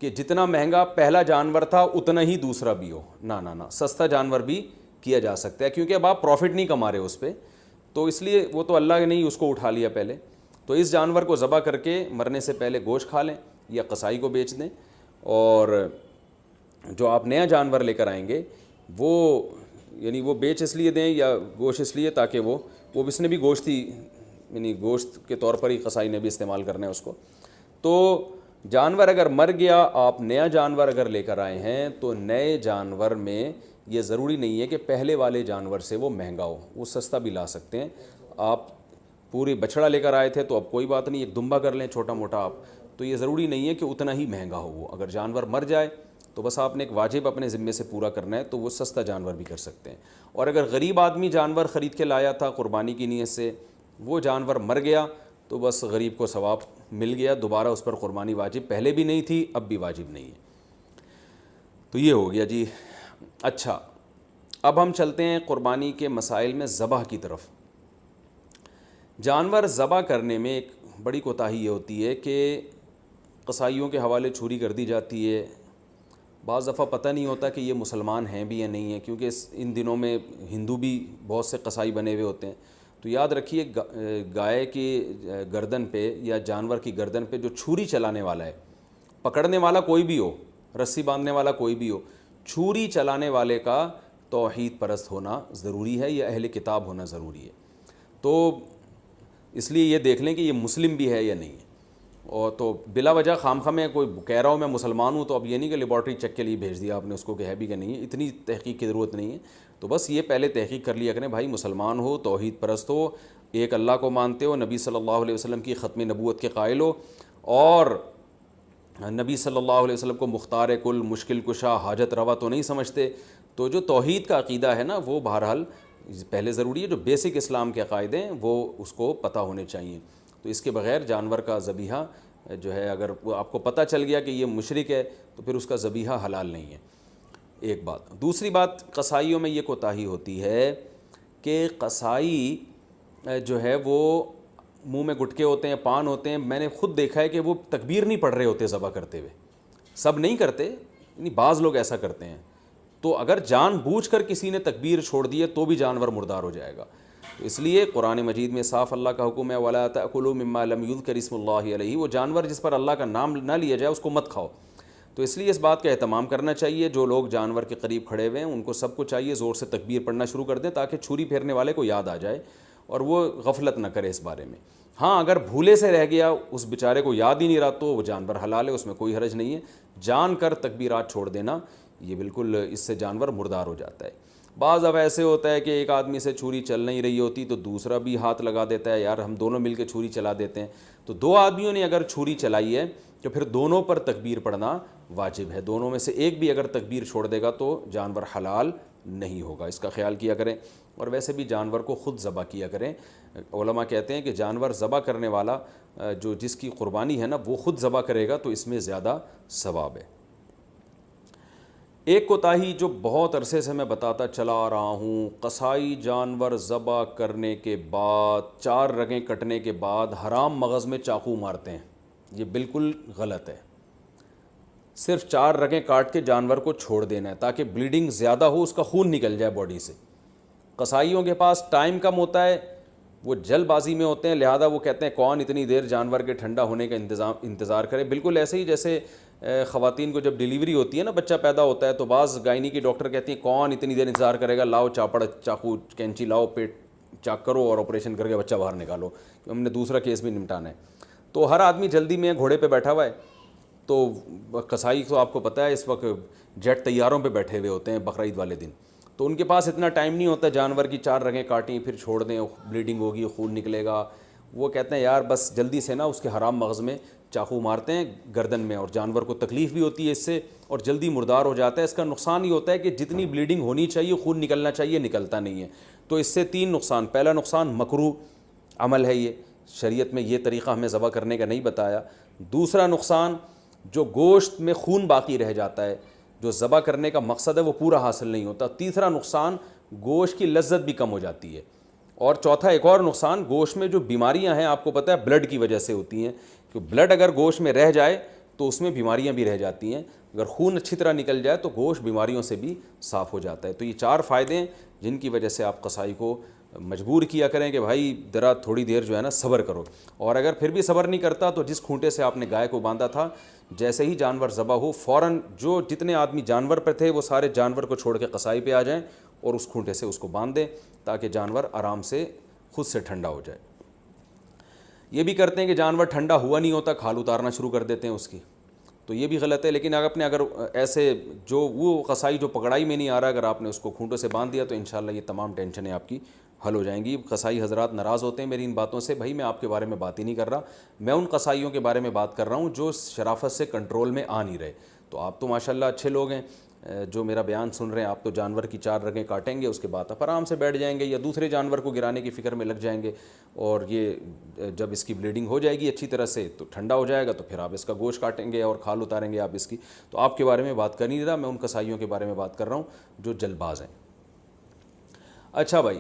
کہ جتنا مہنگا پہلا جانور تھا اتنا ہی دوسرا بھی ہو، نہ، سستا جانور بھی کیا جا سکتا ہے، کیونکہ اب آپ پروفٹ نہیں کما رہے اس پہ، تو اس لیے وہ تو اللہ نے ہی اس کو اٹھا لیا پہلے، تو اس جانور کو ذبح کر کے مرنے سے پہلے گوشت کھا لیں یا قصائی کو بیچ دیں، اور جو آپ نیا جانور لے کر آئیں گے وہ یعنی وہ بیچ اس لیے دیں یا گوشت اس لیے تاکہ وہ اس نے بھی گوشت ہی یعنی گوشت کے طور پر ہی قصائی نے بھی استعمال کرنا ہے اس کو۔ تو جانور اگر مر گیا، آپ نیا جانور اگر لے کر آئے ہیں تو نئے جانور میں یہ ضروری نہیں ہے کہ پہلے والے جانور سے وہ مہنگا ہو، وہ سستا بھی لا سکتے ہیں۔ آپ پوری بچھڑا لے کر آئے تھے تو اب کوئی بات نہیں، ایک دمبا کر لیں چھوٹا موٹا آپ، تو یہ ضروری نہیں ہے کہ اتنا ہی مہنگا ہو وہ۔ اگر جانور مر جائے تو بس آپ نے ایک واجب اپنے ذمے سے پورا کرنا ہے، تو وہ سستا جانور بھی کر سکتے ہیں۔ اور اگر غریب آدمی جانور خرید کے لایا تھا قربانی کی نیت سے، وہ جانور مر گیا تو بس غریب کو ثواب مل گیا، دوبارہ اس پر قربانی واجب پہلے بھی نہیں تھی، اب بھی واجب نہیں ہے۔ تو یہ ہو گیا جی۔ اچھا اب ہم چلتے ہیں قربانی کے مسائل میں ذبح کی طرف۔ جانور ذبح کرنے میں ایک بڑی کوتاہی یہ ہوتی ہے کہ قصائیوں کے حوالے چھری کر دی جاتی ہے، بعض دفعہ پتہ نہیں ہوتا کہ یہ مسلمان ہیں بھی یا نہیں ہیں، کیونکہ ان دنوں میں ہندو بھی بہت سے قصائی بنے ہوئے ہوتے ہیں۔ تو یاد رکھیے گائے کی گردن پہ یا جانور کی گردن پہ جو چھری چلانے والا ہے، پکڑنے والا کوئی بھی ہو، رسی باندھنے والا کوئی بھی ہو، چھری چلانے والے کا توحید پرست ہونا ضروری ہے یا اہل کتاب ہونا ضروری ہے۔ تو اس لیے یہ دیکھ لیں کہ یہ مسلم بھی ہے یا نہیں ہے۔ اور تو بلا وجہ خامخواہ میں کوئی کہہ رہا ہوں میں مسلمان ہوں تو اب یہ نہیں کہ لیبارٹری چیک کے لیے بھیج دیا آپ نے اس کو کہ ہے بھی کہ نہیں ہے، اتنی تحقیق کی ضرورت نہیں ہے۔ تو بس یہ پہلے تحقیق کر لیا کریں بھائی، مسلمان ہو، توحید پرست ہو، ایک اللہ کو مانتے ہو، نبی صلی اللہ علیہ وسلم کی ختم نبوت کے قائل ہو، اور نبی صلی اللہ علیہ وسلم کو مختار کل، مشکل کشا، حاجت روا تو نہیں سمجھتے، تو جو توحید کا عقیدہ ہے نا وہ بہرحال پہلے ضروری ہے، جو بیسک اسلام کے عقائد ہیں وہ اس کو پتہ ہونے چاہیے۔ تو اس کے بغیر جانور کا ذبیحہ جو ہے، اگر آپ کو پتہ چل گیا کہ یہ مشرک ہے تو پھر اس کا ذبیحہ حلال نہیں ہے، ایک بات۔ دوسری بات، قصائیوں میں یہ کوتاہی ہوتی ہے کہ قصائی جو ہے وہ منہ میں گٹکے ہوتے ہیں، پان ہوتے ہیں، میں نے خود دیکھا ہے کہ وہ تکبیر نہیں پڑھ رہے ہوتے ذبح کرتے ہوئے، سب نہیں کرتے، یعنی بعض لوگ ایسا کرتے ہیں، تو اگر جان بوجھ کر کسی نے تکبیر چھوڑ دی ہے تو بھی جانور مردار ہو جائے گا۔ تو اس لیے قرآن مجید میں صاف اللہ کا حکم ہے وَلَا تَأْكُلُوا مِمَّا لَمْ يُذْكَرِ اسْمُ اللَّهِ عَلَيْهِ، وہ جانور جس پر اللہ کا نام نہ لیا جائے اس کو مت کھاؤ۔ تو اس لیے اس بات کا اہتمام کرنا چاہیے، جو لوگ جانور کے قریب کھڑے ہوئے ہیں ان کو سب کو چاہیے زور سے تکبیر پڑھنا شروع کر دیں تاکہ چھری پھیرنے والے کو یاد آ جائے اور وہ غفلت نہ کرے اس بارے میں۔ ہاں اگر بھولے سے رہ گیا، اس بیچارے کو یاد ہی نہیں رہا، تو وہ جانور حلال ہے، اس میں کوئی حرج نہیں ہے۔ جان کر تکبیرات چھوڑ دینا یہ بالکل اس سے جانور مردار ہو جاتا ہے۔ بعض اب ایسے ہوتا ہے کہ ایک آدمی سے چھری چل نہیں رہی ہوتی تو دوسرا بھی ہاتھ لگا دیتا ہے، یار ہم دونوں مل کے چھری چلا دیتے ہیں، تو دو آدمیوں نے اگر چھری چلائی ہے تو پھر دونوں پر تکبیر پڑھنا واجب ہے، دونوں میں سے ایک بھی اگر تکبیر چھوڑ دے گا تو جانور حلال نہیں ہوگا، اس کا خیال کیا کریں۔ اور ویسے بھی جانور کو خود ذبح کیا کریں، علماء کہتے ہیں کہ جانور ذبح کرنے والا جس کی قربانی ہے نا وہ خود ذبح کرے گا تو اس میں زیادہ ثواب ہے۔ ایک کوتاہی جو بہت عرصے سے میں بتاتا چلا آ رہا ہوں، قصائی جانور ذبح کرنے کے بعد 4 رگیں کٹنے کے بعد حرام مغز میں چاقو مارتے ہیں، یہ بالکل غلط ہے۔ صرف 4 رگیں کاٹ کے جانور کو چھوڑ دینا ہے تاکہ بلیڈنگ زیادہ ہو، اس کا خون نکل جائے باڈی سے۔ قصائیوں کے پاس ٹائم کم ہوتا ہے، وہ جلد بازی میں ہوتے ہیں، لہذا وہ کہتے ہیں کون اتنی دیر جانور کے ٹھنڈا ہونے کا انتظار کرے۔ بالکل ایسے ہی جیسے خواتین کو جب ڈیلیوری ہوتی ہے نا، بچہ پیدا ہوتا ہے تو بعض گائنی کی ڈاکٹر کہتی ہیں کون اتنی دیر انتظار کرے گا، لاؤ چاقو کینچی لاؤ، پیٹ چاک کرو اور آپریشن کر کے بچہ باہر نکالو، ہم نے دوسرا کیس بھی نمٹانا ہے۔ تو ہر آدمی جلدی میں گھوڑے پہ بیٹھا ہوا ہے، تو قصائی تو آپ کو پتہ ہے اس وقت جیٹ طیاروں پہ بیٹھے ہوئے ہوتے ہیں بقرعید والے دن، تو ان کے پاس اتنا ٹائم نہیں ہوتا جانور کی 4 رگیں کاٹیں پھر چھوڑ دیں، بلیڈنگ ہوگی، خون نکلے گا۔ وہ کہتے ہیں یار بس جلدی سے نا اس کے حرام مغز میں چاقو مارتے ہیں گردن میں، اور جانور کو تکلیف بھی ہوتی ہے اس سے اور جلدی مردار ہو جاتا ہے۔ اس کا نقصان یہ ہوتا ہے کہ جتنی بلیڈنگ ہونی چاہیے، خون نکلنا چاہیے، نکلتا نہیں ہے۔ تو اس سے 3 نقصان، پہلا نقصان مکروہ عمل ہے، یہ شریعت میں یہ طریقہ ہمیں ذبح کرنے کا نہیں بتایا۔ دوسرا نقصان، جو گوشت میں خون باقی رہ جاتا ہے، جو ذبح کرنے کا مقصد ہے وہ پورا حاصل نہیں ہوتا۔ تیسرا نقصان، گوشت کی لذت بھی کم ہو جاتی ہے۔ اور چوتھا ایک اور نقصان، گوشت میں جو بیماریاں ہیں آپ کو پتہ ہے بلڈ کی وجہ سے ہوتی ہیں، کہ بلڈ اگر گوشت میں رہ جائے تو اس میں بیماریاں بھی رہ جاتی ہیں، اگر خون اچھی طرح نکل جائے تو گوشت بیماریوں سے بھی صاف ہو جاتا ہے۔ تو یہ 4 فائدے ہیں جن کی وجہ سے آپ قصائی کو مجبور کیا کریں کہ بھائی ذرا تھوڑی دیر جو ہے نا صبر کرو، اور اگر پھر بھی صبر نہیں کرتا تو جس کھونٹے سے آپ نے گائے کو باندھا تھا، جیسے ہی جانور ذبح ہو فوراً جو جتنے آدمی جانور پہ تھے وہ سارے جانور کو چھوڑ کے قصائی پہ آ جائیں اور اس کھونٹے سے اس کو باندھ دیں تاکہ جانور آرام سے خود سے ٹھنڈا ہو جائے۔ یہ بھی کرتے ہیں کہ جانور ٹھنڈا ہوا نہیں ہوتا کھال اتارنا شروع کر دیتے ہیں اس کی، تو یہ بھی غلط ہے۔ لیکن اگر ایسے جو وہ قصائی جو پکڑائی میں نہیں آ رہا، اگر آپ نے اس کو کھونٹوں سے باندھ دیا تو انشاءاللہ یہ تمام ٹینشنیں آپ کی حل ہو جائیں گی۔ قصائی حضرات ناراض ہوتے ہیں میری ان باتوں سے، بھائی میں آپ کے بارے میں بات ہی نہیں کر رہا، میں ان قصائیوں کے بارے میں بات کر رہا ہوں جو شرافت سے کنٹرول میں آ نہیں رہے۔ تو آپ تو ماشاءاللہ اچھے لوگ ہیں جو میرا بیان سن رہے ہیں، آپ تو جانور کی 4 رگیں کاٹیں گے، اس کے بعد آپ آرام سے بیٹھ جائیں گے یا دوسرے جانور کو گرانے کی فکر میں لگ جائیں گے، اور یہ جب اس کی بلیڈنگ ہو جائے گی اچھی طرح سے تو ٹھنڈا ہو جائے گا تو پھر آپ اس کا گوشت کاٹیں گے اور کھال اتاریں گے آپ اس کی۔ تو آپ کے بارے میں بات کر نہیں رہا، میں ان قصائیوں کے بارے میں بات کر رہا ہوں جو جلد باز ہیں۔ اچھا بھائی،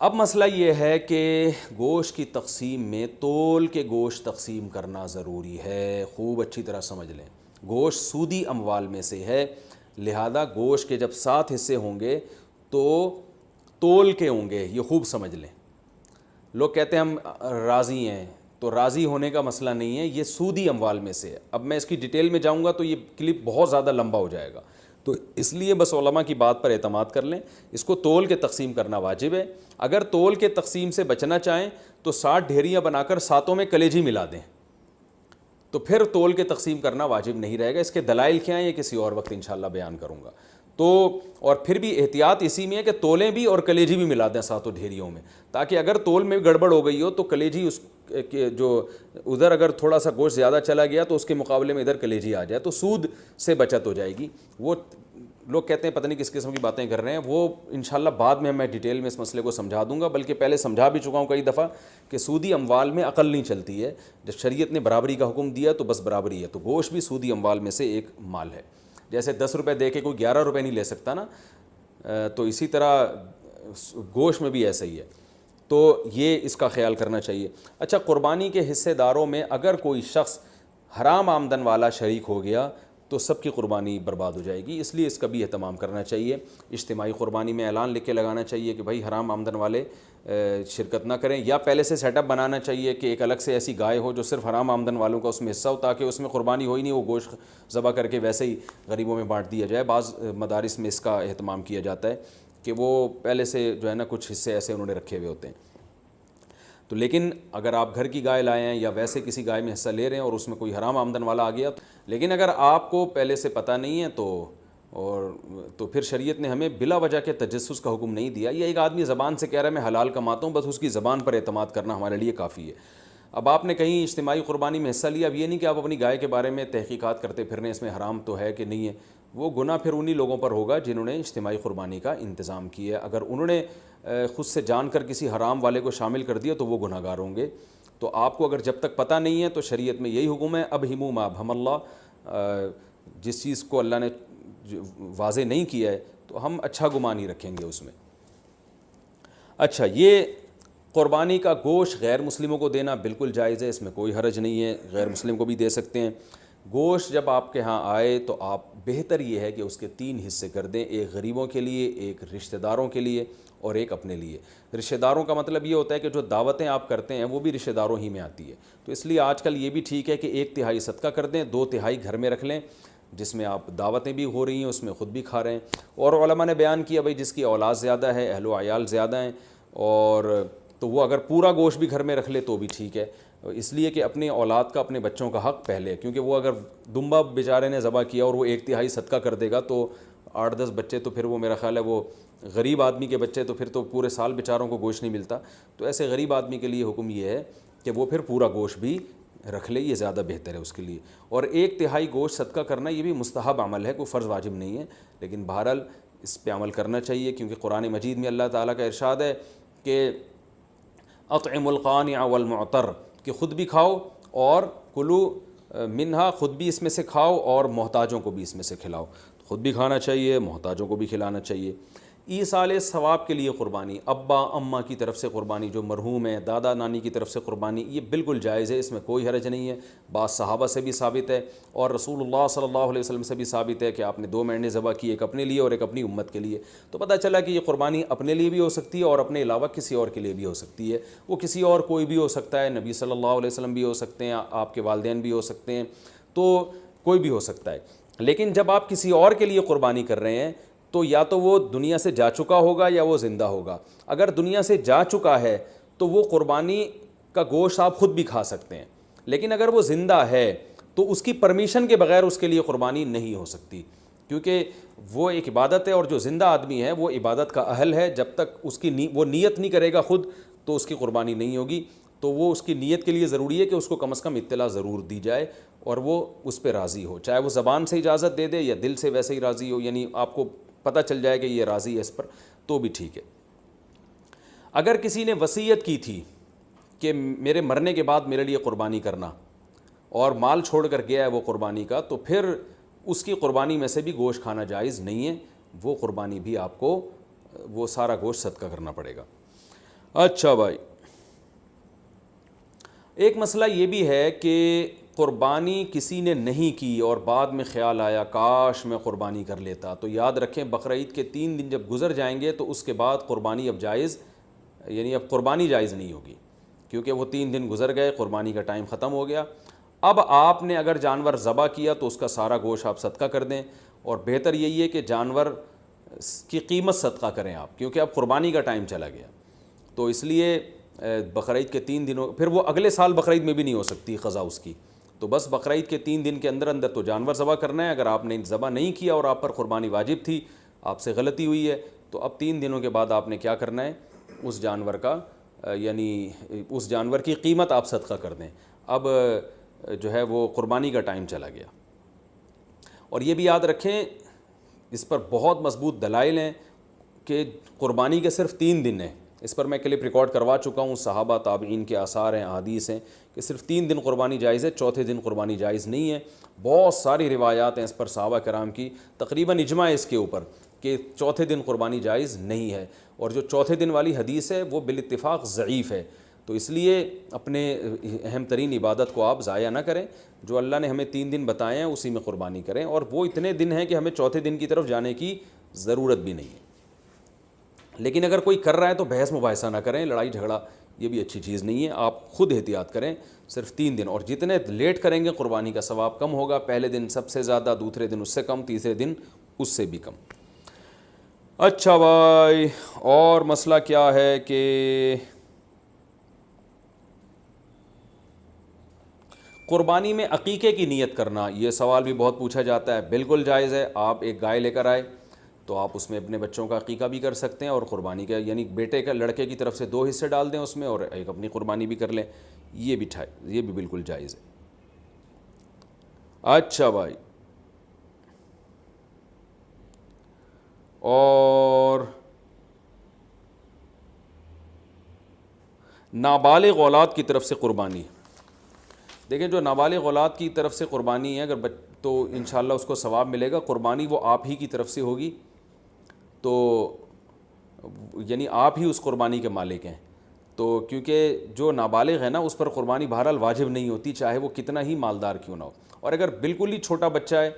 اب مسئلہ یہ ہے کہ گوشت کی تقسیم میں تول کے گوشت تقسیم کرنا ضروری ہے، خوب اچھی طرح سمجھ لیں۔ گوشت سودی اموال میں سے ہے، لہذا گوشت کے جب 7 حصے ہوں گے تو تول کے ہوں گے، یہ خوب سمجھ لیں۔ لوگ کہتے ہیں ہم راضی ہیں، تو راضی ہونے کا مسئلہ نہیں ہے، یہ سودی اموال میں سے ہے۔ اب میں اس کی ڈیٹیل میں جاؤں گا تو یہ کلپ بہت زیادہ لمبا ہو جائے گا، تو اس لیے بس علماء کی بات پر اعتماد کر لیں۔ اس کو تول کے تقسیم کرنا واجب ہے۔ اگر تول کے تقسیم سے بچنا چاہیں تو 60 ڈھیریاں بنا کر 7 میں کلیجی ملا دیں، تو پھر تول کے تقسیم کرنا واجب نہیں رہے گا۔ اس کے دلائل کیا ہیں یہ کسی اور وقت انشاءاللہ بیان کروں گا۔ تو اور پھر بھی احتیاط اسی میں ہے کہ تولیں بھی اور کلیجی بھی ملا دیں 7 ڈھیریوں میں، تاکہ اگر تول میں گڑبڑ ہو گئی ہو تو کلیجی اس جو ادھر اگر تھوڑا سا گوشت زیادہ چلا گیا تو اس کے مقابلے میں ادھر کلیجی آ جائے تو سود سے بچت ہو جائے گی۔ وہ لوگ کہتے ہیں پتہ نہیں کس قسم کی باتیں کر رہے ہیں، وہ انشاءاللہ بعد میں ڈیٹیل میں اس مسئلے کو سمجھا دوں گا، بلکہ پہلے سمجھا بھی چکا ہوں کئی دفعہ کہ سودی اموال میں عقل نہیں چلتی ہے۔ جب شریعت نے برابری کا حکم دیا تو بس برابری ہے، تو گوشت بھی سودی اموال میں سے ایک مال ہے۔ جیسے 10 روپے دے کے کوئی 11 روپے نہیں لے سکتا نا، تو اسی طرح گوشت میں بھی ایسا ہی ہے، تو یہ اس کا خیال کرنا چاہیے۔ اچھا، قربانی کے حصے داروں میں اگر کوئی شخص حرام آمدن والا شریک ہو گیا تو سب کی قربانی برباد ہو جائے گی، اس لیے اس کا بھی اہتمام کرنا چاہیے۔ اجتماعی قربانی میں اعلان لکھ کے لگانا چاہیے کہ بھائی حرام آمدن والے شرکت نہ کریں، یا پہلے سے سیٹ اپ بنانا چاہیے کہ ایک الگ سے ایسی گائے ہو جو صرف حرام آمدن والوں کا اس میں حصہ ہو، تاکہ اس میں قربانی ہو ہی نہیں، وہ گوشت ذبح کر کے ویسے ہی غریبوں میں بانٹ دیا جائے۔ بعض مدارس میں اس کا اہتمام کیا جاتا ہے کہ وہ پہلے سے جو ہے نا کچھ حصے ایسے انہوں نے رکھے ہوئے ہوتے ہیں۔ تو لیکن اگر آپ گھر کی گائے لائے ہیں یا ویسے کسی گائے میں حصہ لے رہے ہیں اور اس میں کوئی حرام آمدن والا آ گیا، لیکن اگر آپ کو پہلے سے پتہ نہیں ہے تو پھر شریعت نے ہمیں بلا وجہ کے تجسس کا حکم نہیں دیا. یہ ایک آدمی زبان سے کہہ رہا ہے میں حلال کماتا ہوں، بس اس کی زبان پر اعتماد کرنا ہمارے لیے کافی ہے. اب آپ نے کہیں اجتماعی قربانی میں حصہ لیا، اب یہ نہیں کہ آپ اپنی گائے کے بارے میں تحقیقات کرتے پھرنے اس میں حرام تو ہے کہ نہیں ہے. وہ گناہ پھر انہی لوگوں پر ہوگا جنہوں نے اجتماعی قربانی کا انتظام کیا ہے. اگر انہوں نے خود سے جان کر کسی حرام والے کو شامل کر دیا تو وہ گناہ گار ہوں گے. تو آپ کو اگر جب تک پتہ نہیں ہے تو شریعت میں یہی حکم ہے، اب ہمو ما ابہم اللہ، جس چیز کو اللہ نے واضح نہیں کیا ہے تو ہم اچھا گمان ہی رکھیں گے اس میں. اچھا، یہ قربانی کا گوشت غیر مسلموں کو دینا بالکل جائز ہے، اس میں کوئی حرج نہیں ہے، غیر مسلم کو بھی دے سکتے ہیں. گوشت جب آپ کے ہاں آئے تو آپ بہتر یہ ہے کہ اس کے 3 حصے کر دیں، ایک غریبوں کے لیے، ایک رشتہ داروں کے لیے اور ایک اپنے لیے. رشتہ داروں کا مطلب یہ ہوتا ہے کہ جو دعوتیں آپ کرتے ہیں وہ بھی رشتہ داروں ہی میں آتی ہے. تو اس لیے آج کل یہ بھی ٹھیک ہے کہ 1/3 صدقہ کر دیں، 2/3 گھر میں رکھ لیں، جس میں آپ دعوتیں بھی ہو رہی ہیں اس میں خود بھی کھا رہے ہیں. اور علماء نے بیان کیا بھائی جس کی اولاد زیادہ ہے، اہل و عیال زیادہ ہیں، اور تو وہ اگر پورا گوشت بھی گھر میں رکھ لے تو بھی ٹھیک ہے، اس لیے کہ اپنی اولاد کا، اپنے بچوں کا حق پہلے ہے. کیونکہ وہ اگر دمبا بیچارے نے ذبح کیا اور وہ 1/3 صدقہ کر دے گا تو 8-10 بچے تو پھر وہ میرا خیال ہے وہ غریب آدمی کے بچے تو پھر تو پورے سال بیچاروں کو گوشت نہیں ملتا. تو ایسے غریب آدمی کے لیے حکم یہ ہے کہ وہ پھر پورا گوشت بھی رکھ لے، یہ زیادہ بہتر ہے اس کے لیے. اور 1/3 گوشت صدقہ کرنا یہ بھی مستحب عمل ہے، کوئی فرض واجب نہیں ہے، لیکن بہرحال اس پہ عمل کرنا چاہیے. کیونکہ قرآن مجید میں اللہ تعالیٰ کا ارشاد ہے کہ اطعم القانع والمعتر، کہ خود بھی کھاؤ اور کلو منہا، خود بھی اس میں سے کھاؤ اور محتاجوں کو بھی اس میں سے کھلاؤ. خود بھی کھانا چاہیے، محتاجوں کو بھی کھلانا چاہیے. ایصال ثواب کے لیے قربانی، ابا اماں کی طرف سے قربانی، جو مرحوم ہے، دادا نانی کی طرف سے قربانی، یہ بالکل جائز ہے، اس میں کوئی حرج نہیں ہے. بعض صحابہ سے بھی ثابت ہے اور رسول اللہ صلی اللہ علیہ وسلم سے بھی ثابت ہے کہ آپ نے 2 مینڈیں ذبح کی، ایک اپنے لیے اور ایک اپنی امت کے لیے. تو پتہ چلا کہ یہ قربانی اپنے لیے بھی ہو سکتی ہے اور اپنے علاوہ کسی اور کے لیے بھی ہو سکتی ہے. وہ کسی اور کوئی بھی ہو سکتا ہے، نبی صلی اللہ علیہ وسلم بھی ہو سکتے ہیں، آپ کے والدین بھی ہو سکتے ہیں، تو کوئی بھی ہو سکتا ہے. لیکن جب آپ کسی اور کے لیے قربانی کر رہے ہیں تو یا تو وہ دنیا سے جا چکا ہوگا یا وہ زندہ ہوگا. اگر دنیا سے جا چکا ہے تو وہ قربانی کا گوشت آپ خود بھی کھا سکتے ہیں، لیکن اگر وہ زندہ ہے تو اس کی پرمیشن کے بغیر اس کے لیے قربانی نہیں ہو سکتی، کیونکہ وہ ایک عبادت ہے اور جو زندہ آدمی ہے وہ عبادت کا اہل ہے. جب تک اس کی وہ نیت نہیں کرے گا خود تو اس کی قربانی نہیں ہوگی. تو وہ اس کی نیت کے لیے ضروری ہے کہ اس کو کم از کم اطلاع ضرور دی جائے اور وہ اس پہ راضی ہو، چاہے وہ زبان سے اجازت دے دے یا دل سے ویسے ہی راضی ہو، یعنی آپ کو پتہ چل جائے کہ یہ راضی ہے اس پر تو بھی ٹھیک ہے. اگر کسی نے وصیت کی تھی کہ میرے مرنے کے بعد میرے لیے قربانی کرنا اور مال چھوڑ کر گیا ہے وہ قربانی کا، تو پھر اس کی قربانی میں سے بھی گوشت کھانا جائز نہیں ہے، وہ قربانی بھی آپ کو وہ سارا گوشت صدقہ کرنا پڑے گا. اچھا بھائی، ایک مسئلہ یہ بھی ہے کہ قربانی کسی نے نہیں کی اور بعد میں خیال آیا کاش میں قربانی کر لیتا، تو یاد رکھیں بقرعید کے 3 دن جب گزر جائیں گے تو اس کے بعد قربانی اب جائز، یعنی اب قربانی جائز نہیں ہوگی، کیونکہ وہ 3 دن گزر گئے، قربانی کا ٹائم ختم ہو گیا. اب آپ نے اگر جانور ذبح کیا تو اس کا سارا گوشت آپ صدقہ کر دیں، اور بہتر یہی ہے کہ جانور کی قیمت صدقہ کریں آپ، کیونکہ اب قربانی کا ٹائم چلا گیا. تو اس لیے بقرعید کے 3 دنوں، پھر وہ اگلے سال بقرعید میں بھی نہیں ہو سکتی قضا اس کی، تو بس بقرعید کے 3 دن کے اندر اندر تو جانور ذبح کرنا ہے. اگر آپ نے ذبح نہیں کیا اور آپ پر قربانی واجب تھی، آپ سے غلطی ہوئی ہے، تو اب 3 دنوں کے بعد آپ نے کیا کرنا ہے، اس جانور کا یعنی اس جانور کی قیمت آپ صدقہ کر دیں. اب جو ہے وہ قربانی کا ٹائم چلا گیا. اور یہ بھی یاد رکھیں، اس پر بہت مضبوط دلائل ہیں کہ قربانی کے صرف 3 دن ہیں. اس پر میں کلپ ریکارڈ کروا چکا ہوں، صحابہ تابعین کے آثار ہیں، احادیث ہیں کہ صرف 3 دن قربانی جائز ہے، چوتھے دن قربانی جائز نہیں ہے. بہت ساری روایات ہیں اس پر صحابہ کرام کی، تقریباً اجماع ہے اس کے اوپر کہ چوتھے دن قربانی جائز نہیں ہے. اور جو چوتھے دن والی حدیث ہے وہ بالاتفاق ضعیف ہے. تو اس لیے اپنے اہم ترین عبادت کو آپ ضائع نہ کریں، جو اللہ نے ہمیں 3 دن بتائے ہیں اسی میں قربانی کریں، اور وہ اتنے دن ہیں کہ ہمیں چوتھے دن کی طرف جانے کی ضرورت بھی نہیں ہے. لیکن اگر کوئی کر رہا ہے تو بحث مباحثہ نہ کریں، لڑائی جھگڑا یہ بھی اچھی چیز نہیں ہے. آپ خود احتیاط کریں، صرف 3 دن، اور جتنے لیٹ کریں گے قربانی کا ثواب کم ہوگا. پہلے دن سب سے زیادہ، دوسرے دن اس سے کم، تیسرے دن اس سے بھی کم. اچھا بھائی، اور مسئلہ کیا ہے کہ قربانی میں عقیقے کی نیت کرنا، یہ سوال بھی بہت پوچھا جاتا ہے، بالکل جائز ہے۔ آپ ایک گائے لے کر آئے تو آپ اس میں اپنے بچوں کا عقیقہ بھی کر سکتے ہیں، اور قربانی کا یعنی بیٹے کا لڑکے کی طرف سے 2 حصے ڈال دیں اس میں، اور ایک اپنی قربانی بھی کر لیں، یہ بھی بالکل جائز ہے۔ اچھا بھائی، اور نابالغ اولاد کی طرف سے قربانی، دیکھیں جو نابالغ اولاد کی طرف سے قربانی ہے اگر تو انشاءاللہ اس کو ثواب ملے گا، قربانی وہ آپ ہی کی طرف سے ہوگی، تو یعنی آپ ہی اس قربانی کے مالک ہیں، تو کیونکہ جو نابالغ ہے نا اس پر قربانی بہرحال واجب نہیں ہوتی، چاہے وہ کتنا ہی مالدار کیوں نہ ہو، اور اگر بالکل ہی چھوٹا بچہ ہے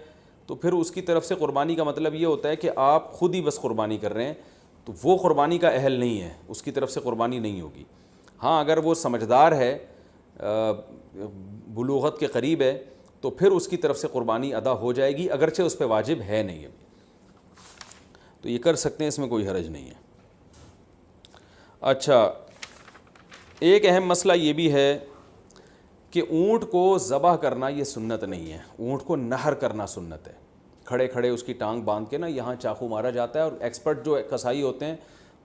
تو پھر اس کی طرف سے قربانی کا مطلب یہ ہوتا ہے کہ آپ خود ہی بس قربانی کر رہے ہیں، تو وہ قربانی کا اہل نہیں ہے، اس کی طرف سے قربانی نہیں ہوگی۔ ہاں اگر وہ سمجھدار ہے، بلوغت کے قریب ہے، تو پھر اس کی طرف سے قربانی ادا ہو جائے گی، اگرچہ اس پہ واجب ہے نہیں ابھی، تو یہ کر سکتے ہیں، اس میں کوئی حرج نہیں ہے۔ اچھا، ایک اہم مسئلہ یہ بھی ہے کہ اونٹ کو ذبح کرنا یہ سنت نہیں ہے، اونٹ کو نہر کرنا سنت ہے، کھڑے کھڑے اس کی ٹانگ باندھ کے نا یہاں چاقو مارا جاتا ہے، اور ایکسپرٹ جو کسائی ہوتے ہیں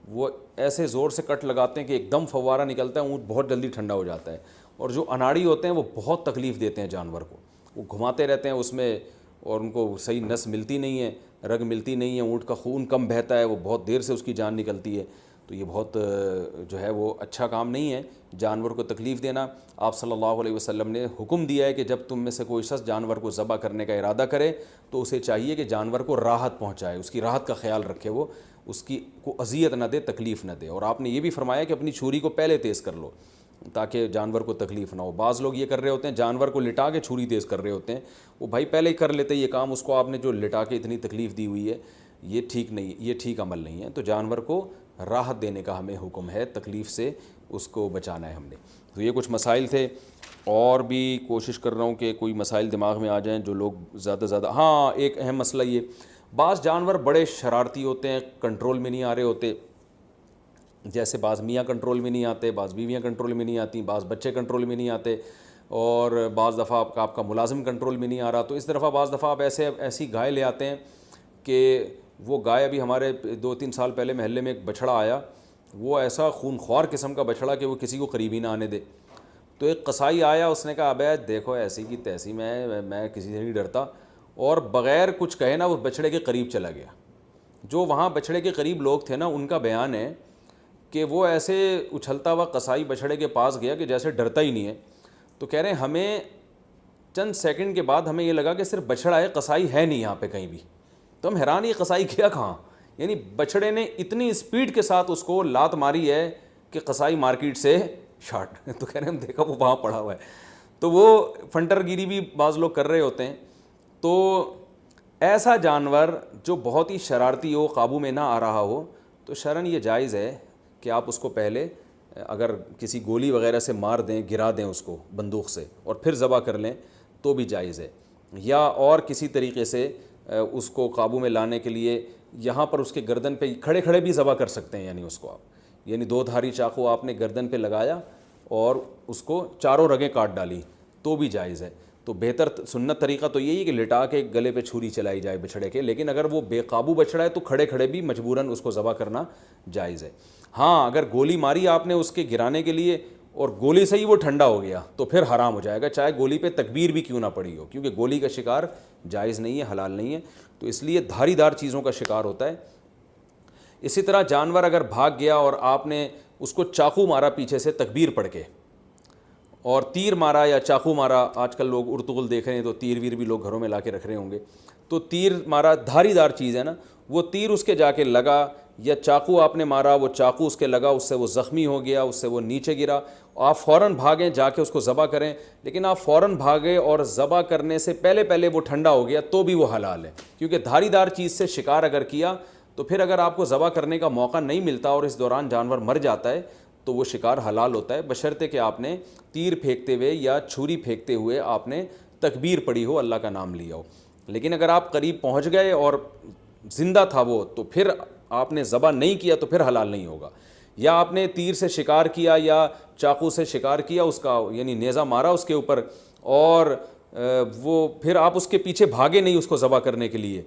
وہ ایسے زور سے کٹ لگاتے ہیں کہ ایک دم فوارہ نکلتا ہے، اونٹ بہت جلدی ٹھنڈا ہو جاتا ہے، اور جو اناڑی ہوتے ہیں وہ بہت تکلیف دیتے ہیں جانور کو، وہ گھماتے رہتے ہیں اس میں، اور ان کو صحیح نس ملتی نہیں ہے، رگ ملتی نہیں ہے، اونٹ کا خون کم بہتا ہے، وہ بہت دیر سے اس کی جان نکلتی ہے، تو یہ بہت جو ہے وہ اچھا کام نہیں ہے جانور کو تکلیف دینا۔ آپ صلی اللہ علیہ وسلم نے حکم دیا ہے کہ جب تم میں سے کوئی شخص جانور کو ذبح کرنے کا ارادہ کرے تو اسے چاہیے کہ جانور کو راحت پہنچائے، اس کی راحت کا خیال رکھے، وہ اس کی کو اذیت نہ دے، تکلیف نہ دے، اور آپ نے یہ بھی فرمایا کہ اپنی چھری کو پہلے تیز کر لو تاکہ جانور کو تکلیف نہ ہو۔ بعض لوگ یہ کر رہے ہوتے ہیں، جانور کو لٹا کے چھری تیز کر رہے ہوتے ہیں، وہ بھائی پہلے ہی کر لیتے یہ کام، اس کو آپ نے جو لٹا کے اتنی تکلیف دی ہوئی ہے، یہ ٹھیک نہیں، یہ ٹھیک عمل نہیں ہے۔ تو جانور کو راحت دینے کا ہمیں حکم ہے، تکلیف سے اس کو بچانا ہے ہم نے۔ تو یہ کچھ مسائل تھے، اور بھی کوشش کر رہا ہوں کہ کوئی مسائل دماغ میں آ جائیں جو لوگ زیادہ زیادہ۔ ہاں ایک اہم مسئلہ یہ، بعض جانور بڑے شرارتی ہوتے ہیں، کنٹرول میں نہیں آ رہے ہوتے، جیسے بعض میاں کنٹرول میں نہیں آتے، بعض بیویاں کنٹرول میں نہیں آتی، بعض بچے کنٹرول میں نہیں آتے، اور بعض دفعہ آپ کا ملازم کنٹرول میں نہیں آ رہا، تو اس دفعہ بعض دفعہ آپ ایسی گائے لے آتے ہیں کہ وہ گائے، ابھی ہمارے 2-3 سال پہلے محلے میں ایک بچھڑا آیا، وہ ایسا خونخوار قسم کا بچھڑا کہ وہ کسی کو قریب ہی نہ آنے دے، تو ایک قصائی آیا، اس نے کہا ابے دیکھو ایسی کی تیسی، میں کسی سے نہیں ڈرتا، اور بغیر کچھ کہے نا وہ بچھڑے کے قریب چلا گیا۔ جو وہاں بچھڑے کے قریب لوگ تھے نا، ان کا بیان ہے کہ وہ ایسے اچھلتا ہوا قصائی بچھڑے کے پاس گیا کہ جیسے ڈرتا ہی نہیں ہے، تو کہہ رہے ہیں ہمیں چند سیکنڈ کے بعد ہمیں یہ لگا کہ صرف بچھڑا ہے، قصائی ہے نہیں یہاں پہ کہیں بھی، تو ہم حیران، یہ قصائی کیا کہاں، یعنی بچھڑے نے اتنی اسپیڈ کے ساتھ اس کو لات ماری ہے کہ قصائی مارکیٹ سے شارٹ، تو کہہ رہے ہیں ہم دیکھا وہ وہاں پڑا ہوا ہے۔ تو وہ فنٹر گیری بھی بعض لوگ کر رہے ہوتے ہیں، تو ایسا جانور جو بہت ہی شرارتی ہو، قابو میں نہ آ رہا ہو، تو شرعاً یہ جائز ہے کہ آپ اس کو پہلے اگر کسی گولی وغیرہ سے مار دیں، گرا دیں اس کو بندوق سے، اور پھر ذبح کر لیں تو بھی جائز ہے، یا اور کسی طریقے سے اس کو قابو میں لانے کے لیے یہاں پر اس کے گردن پہ کھڑے کھڑے بھی ذبح کر سکتے ہیں، یعنی اس کو آپ، یعنی 2 دھاری چاقو آپ نے گردن پہ لگایا اور اس کو چاروں رگیں کاٹ ڈالی تو بھی جائز ہے۔ تو بہتر سنت طریقہ تو یہی ہے کہ لٹا کے گلے پہ چھری چلائی جائے بچھڑے کے، لیکن اگر وہ بے قابو بچھڑا ہے تو کھڑے کھڑے بھی مجبوراً اس کو ذبح کرنا جائز ہے۔ ہاں اگر گولی ماری آپ نے اس کے گرانے کے لیے اور گولی سے ہی وہ ٹھنڈا ہو گیا تو پھر حرام ہو جائے گا، چاہے گولی پہ تکبیر بھی کیوں نہ پڑی ہو، کیونکہ گولی کا شکار جائز نہیں ہے، حلال نہیں ہے، تو اس لیے دھاری دار چیزوں کا شکار ہوتا ہے۔ اسی طرح جانور اگر بھاگ گیا اور آپ نے اس کو چاقو مارا پیچھے سے تکبیر پڑھ کے، اور تیر مارا یا چاقو مارا، آج کل لوگ ارطغرل دیکھ رہے ہیں تو تیر ویر بھی لوگ گھروں میں لا کے رکھ رہے ہوں گے، تو تیر مارا، دھاری دار چیز ہے نا، وہ تیر اس کے جا کے لگا، یا چاقو آپ نے مارا، وہ چاقو اس کے لگا، اس سے وہ زخمی ہو گیا، اس سے وہ نیچے گرا، آپ فوراً بھاگیں جا کے اس کو ذبح کریں، لیکن آپ فوراً بھاگے اور ذبح کرنے سے پہلے وہ ٹھنڈا ہو گیا تو بھی وہ حلال ہے، کیونکہ دھاری دار چیز سے شکار اگر کیا تو پھر اگر آپ کو ذبح کرنے کا موقع نہیں ملتا اور اس دوران جانور مر جاتا ہے تو وہ شکار حلال ہوتا ہے، بشرطے کہ آپ نے تیر پھینکتے ہوئے یا چھری پھینکتے ہوئے آپ نے تکبیر پڑھی ہو، اللہ کا نام لیا ہو۔ لیکن اگر آپ قریب پہنچ گئے اور زندہ تھا وہ، تو پھر آپ نے ذبح نہیں کیا تو پھر حلال نہیں ہوگا، یا آپ نے تیر سے شکار کیا یا چاقو سے شکار کیا، اس کا یعنی نیزہ مارا اس کے اوپر، اور وہ پھر آپ اس کے پیچھے بھاگے نہیں اس کو ذبح کرنے کے لیے,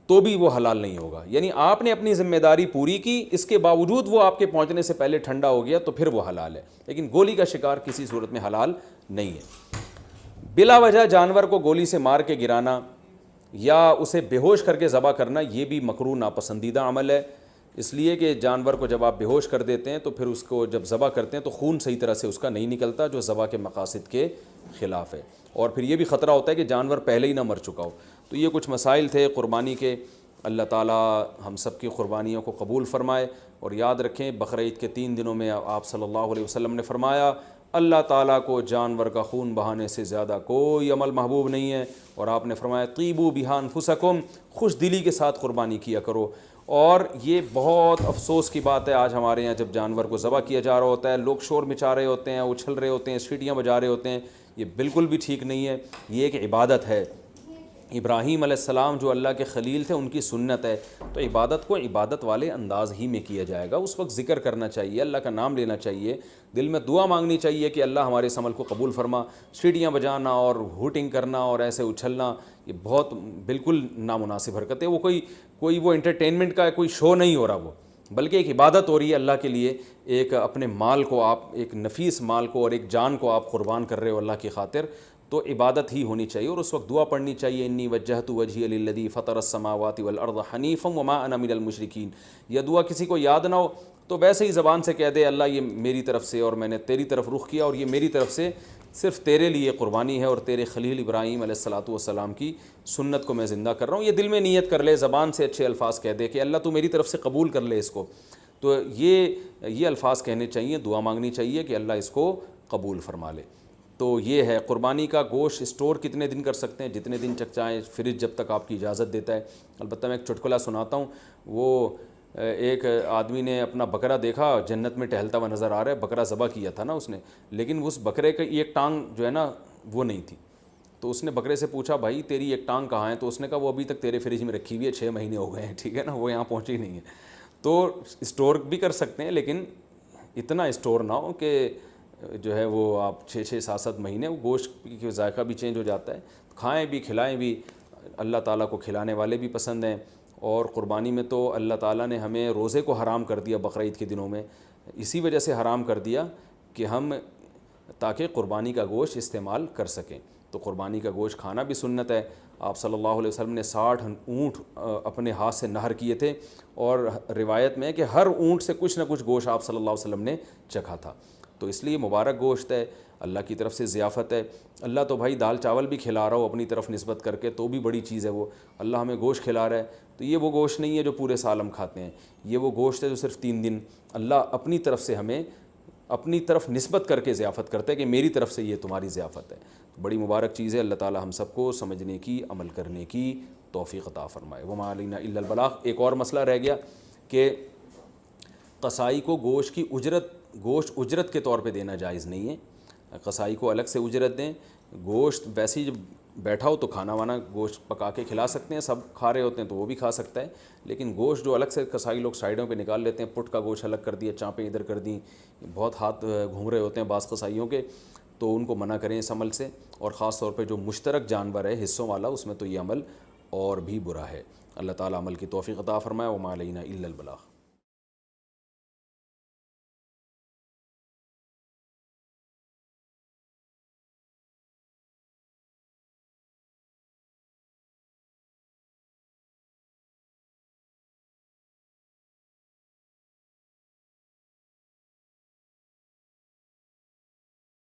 تو بھی وہ حلال نہیں ہوگا. یعنی آپ نے اپنی ذمہ داری پوری کی, اس کے باوجود وہ آپ کے پہنچنے سے پہلے ٹھنڈا ہو گیا تو پھر وہ حلال ہے, لیکن گولی کا شکار کسی صورت میں حلال نہیں ہے. بلا وجہ جانور کو گولی سے مار کے گرانا یا اسے بے ہوش کر کے ذبح کرنا یہ بھی مکروہ ناپسندیدہ عمل ہے, اس لیے کہ جانور کو جب آپ بے ہوش کر دیتے ہیں تو پھر اس کو جب ذبح کرتے ہیں تو خون صحیح طرح سے اس کا نہیں نکلتا, جو ذبح کے مقاصد کے خلاف ہے, اور پھر یہ بھی خطرہ ہوتا ہے کہ جانور پہلے ہی نہ مر چکا ہو. تو یہ کچھ مسائل تھے قربانی کے. اللہ تعالیٰ ہم سب کی قربانیوں کو قبول فرمائے. اور یاد رکھیں بقرعید کے 3 دنوں میں آپ صلی اللہ علیہ وسلم نے فرمایا اللہ تعالیٰ کو جانور کا خون بہانے سے زیادہ کوئی عمل محبوب نہیں ہے, اور آپ نے فرمایا طیبوا بہا انفسکم, خوش دلی کے ساتھ قربانی کیا کرو. اور یہ بہت افسوس کی بات ہے آج ہمارے یہاں جب جانور کو ذبح کیا جا رہا ہوتا ہے لوگ شور مچا رہے ہوتے ہیں, اچھل رہے ہوتے ہیں, سیٹیاں بجا رہے ہوتے ہیں. یہ بالکل بھی ٹھیک نہیں ہے. یہ ایک عبادت ہے. ابراہیم علیہ السلام جو اللہ کے خلیل تھے ان کی سنت ہے, تو عبادت کو عبادت والے انداز ہی میں کیا جائے گا. اس وقت ذکر کرنا چاہیے, اللہ کا نام لینا چاہیے, دل میں دعا مانگنی چاہیے کہ اللہ ہمارے اس عمل کو قبول فرما. سیٹیاں بجانا اور ہوٹنگ کرنا اور ایسے اچھلنا یہ بہت بالکل نامناسب حرکت ہے. وہ کوئی وہ انٹرٹینمنٹ کا کوئی شو نہیں ہو رہا, وہ بلکہ ایک عبادت ہو رہی ہے اللہ کے لیے. ایک اپنے مال کو آپ, ایک نفیس مال کو اور ایک جان کو آپ قربان کر رہے ہو اللہ کی خاطر, تو عبادت ہی ہونی چاہیے. اور اس وقت دعا پڑھنی چاہیے انی وجہت وجہی للذی فطر السماوات والارض حنیفا وما انا من المشرکین. یہ دعا کسی کو یاد نہ ہو تو ویسے ہی زبان سے کہہ دے اللہ یہ میری طرف سے اور میں نے تیری طرف رخ کیا اور یہ میری طرف سے صرف تیرے لیے قربانی ہے اور تیرے خلیل ابراہیم علیہ الصلاۃ والسلام کی سنت کو میں زندہ کر رہا ہوں. یہ دل میں نیت کر لے, زبان سے اچھے الفاظ کہہ دے کہ اللہ تو میری طرف سے قبول کر لے اس کو. تو یہ الفاظ کہنے چاہیے, دعا مانگنی چاہیے کہ اللہ اس کو قبول فرما لے. تو یہ ہے قربانی کا گوشت اسٹور کتنے دن کر سکتے ہیں, جتنے دن چائیں فریج جب تک آپ کی اجازت دیتا ہے. البتہ میں ایک چٹکلا سناتا ہوں. وہ ایک آدمی نے اپنا بکرا دیکھا جنت میں ٹہلتا ہوا نظر آ رہا ہے, بکرا ذبح کیا تھا نا اس نے, لیکن اس بکرے کی ایک ٹانگ جو ہے نا وہ نہیں تھی. تو اس نے بکرے سے پوچھا بھائی تیری ایک ٹانگ کہاں ہے؟ تو اس نے کہا وہ ابھی تک تیرے فریج میں رکھی ہوئی ہے, 6 مہینے ہو گئے ہیں, ٹھیک ہے نا, وہ یہاں پہنچی نہیں ہے. تو اسٹور بھی کر سکتے ہیں لیکن اتنا اسٹور نہ ہو کہ جو ہے وہ آپ 6-7 مہینے, وہ گوشت کی ذائقہ بھی چینج ہو جاتا ہے. کھائیں بھی کھلائیں بھی, اللہ تعالیٰ کو کھلانے والے بھی پسند ہیں. اور قربانی میں تو اللہ تعالیٰ نے ہمیں روزے کو حرام کر دیا بقرعید کے دنوں میں, اسی وجہ سے حرام کر دیا کہ ہم تاکہ قربانی کا گوشت استعمال کر سکیں. تو قربانی کا گوشت کھانا بھی سنت ہے. آپ صلی اللہ علیہ وسلم نے 60 اونٹ اپنے ہاتھ سے نہر کیے تھے, اور روایت میں ہے کہ ہر اونٹ سے کچھ نہ کچھ گوشت آپ صلی اللہ علیہ وسلم نے چکھا تھا. تو اس لیے مبارک گوشت ہے, اللہ کی طرف سے ضیافت ہے. اللہ تو بھائی دال چاول بھی کھلا رہا ہو اپنی طرف نسبت کر کے تو بھی بڑی چیز ہے وہ, اللہ ہمیں گوشت کھلا رہا ہے. تو یہ وہ گوشت نہیں ہے جو پورے سال ہم کھاتے ہیں, یہ وہ گوشت ہے جو صرف 3 دن اللہ اپنی طرف سے ہمیں اپنی طرف نسبت کر کے ضیافت کرتا ہے کہ میری طرف سے یہ تمہاری ضیافت ہے. بڑی مبارک چیز ہے. اللہ تعالی ہم سب کو سمجھنے کی, عمل کرنے کی توفیق عطا فرمائے. وما علینا الا البلاغ. ایک اور مسئلہ رہ گیا کہ قصائی کو گوشت اجرت کے طور پہ دینا جائز نہیں ہے. قصائی کو الگ سے اجرت دیں. گوشت ویسے ہی جب بیٹھا ہو تو کھانا وانا گوشت پکا کے کھلا سکتے ہیں, سب کھا رہے ہوتے ہیں تو وہ بھی کھا سکتا ہے. لیکن گوشت جو الگ سے قصائی لوگ سائڈوں پہ نکال لیتے ہیں, پٹ کا گوشت الگ کر دیا, چانپیں ادھر کر دیں, بہت ہاتھ گھوم رہے ہوتے ہیں بعض قصائیوں کے, تو ان کو منع کریں اس عمل سے. اور خاص طور پہ جو مشترک جانور ہے حصوں والا, اس میں تو یہ عمل اور بھی برا ہے. اللہ تعالیٰ عمل کی توفیق عطا فرمائے. وما علینا الا البلاغ.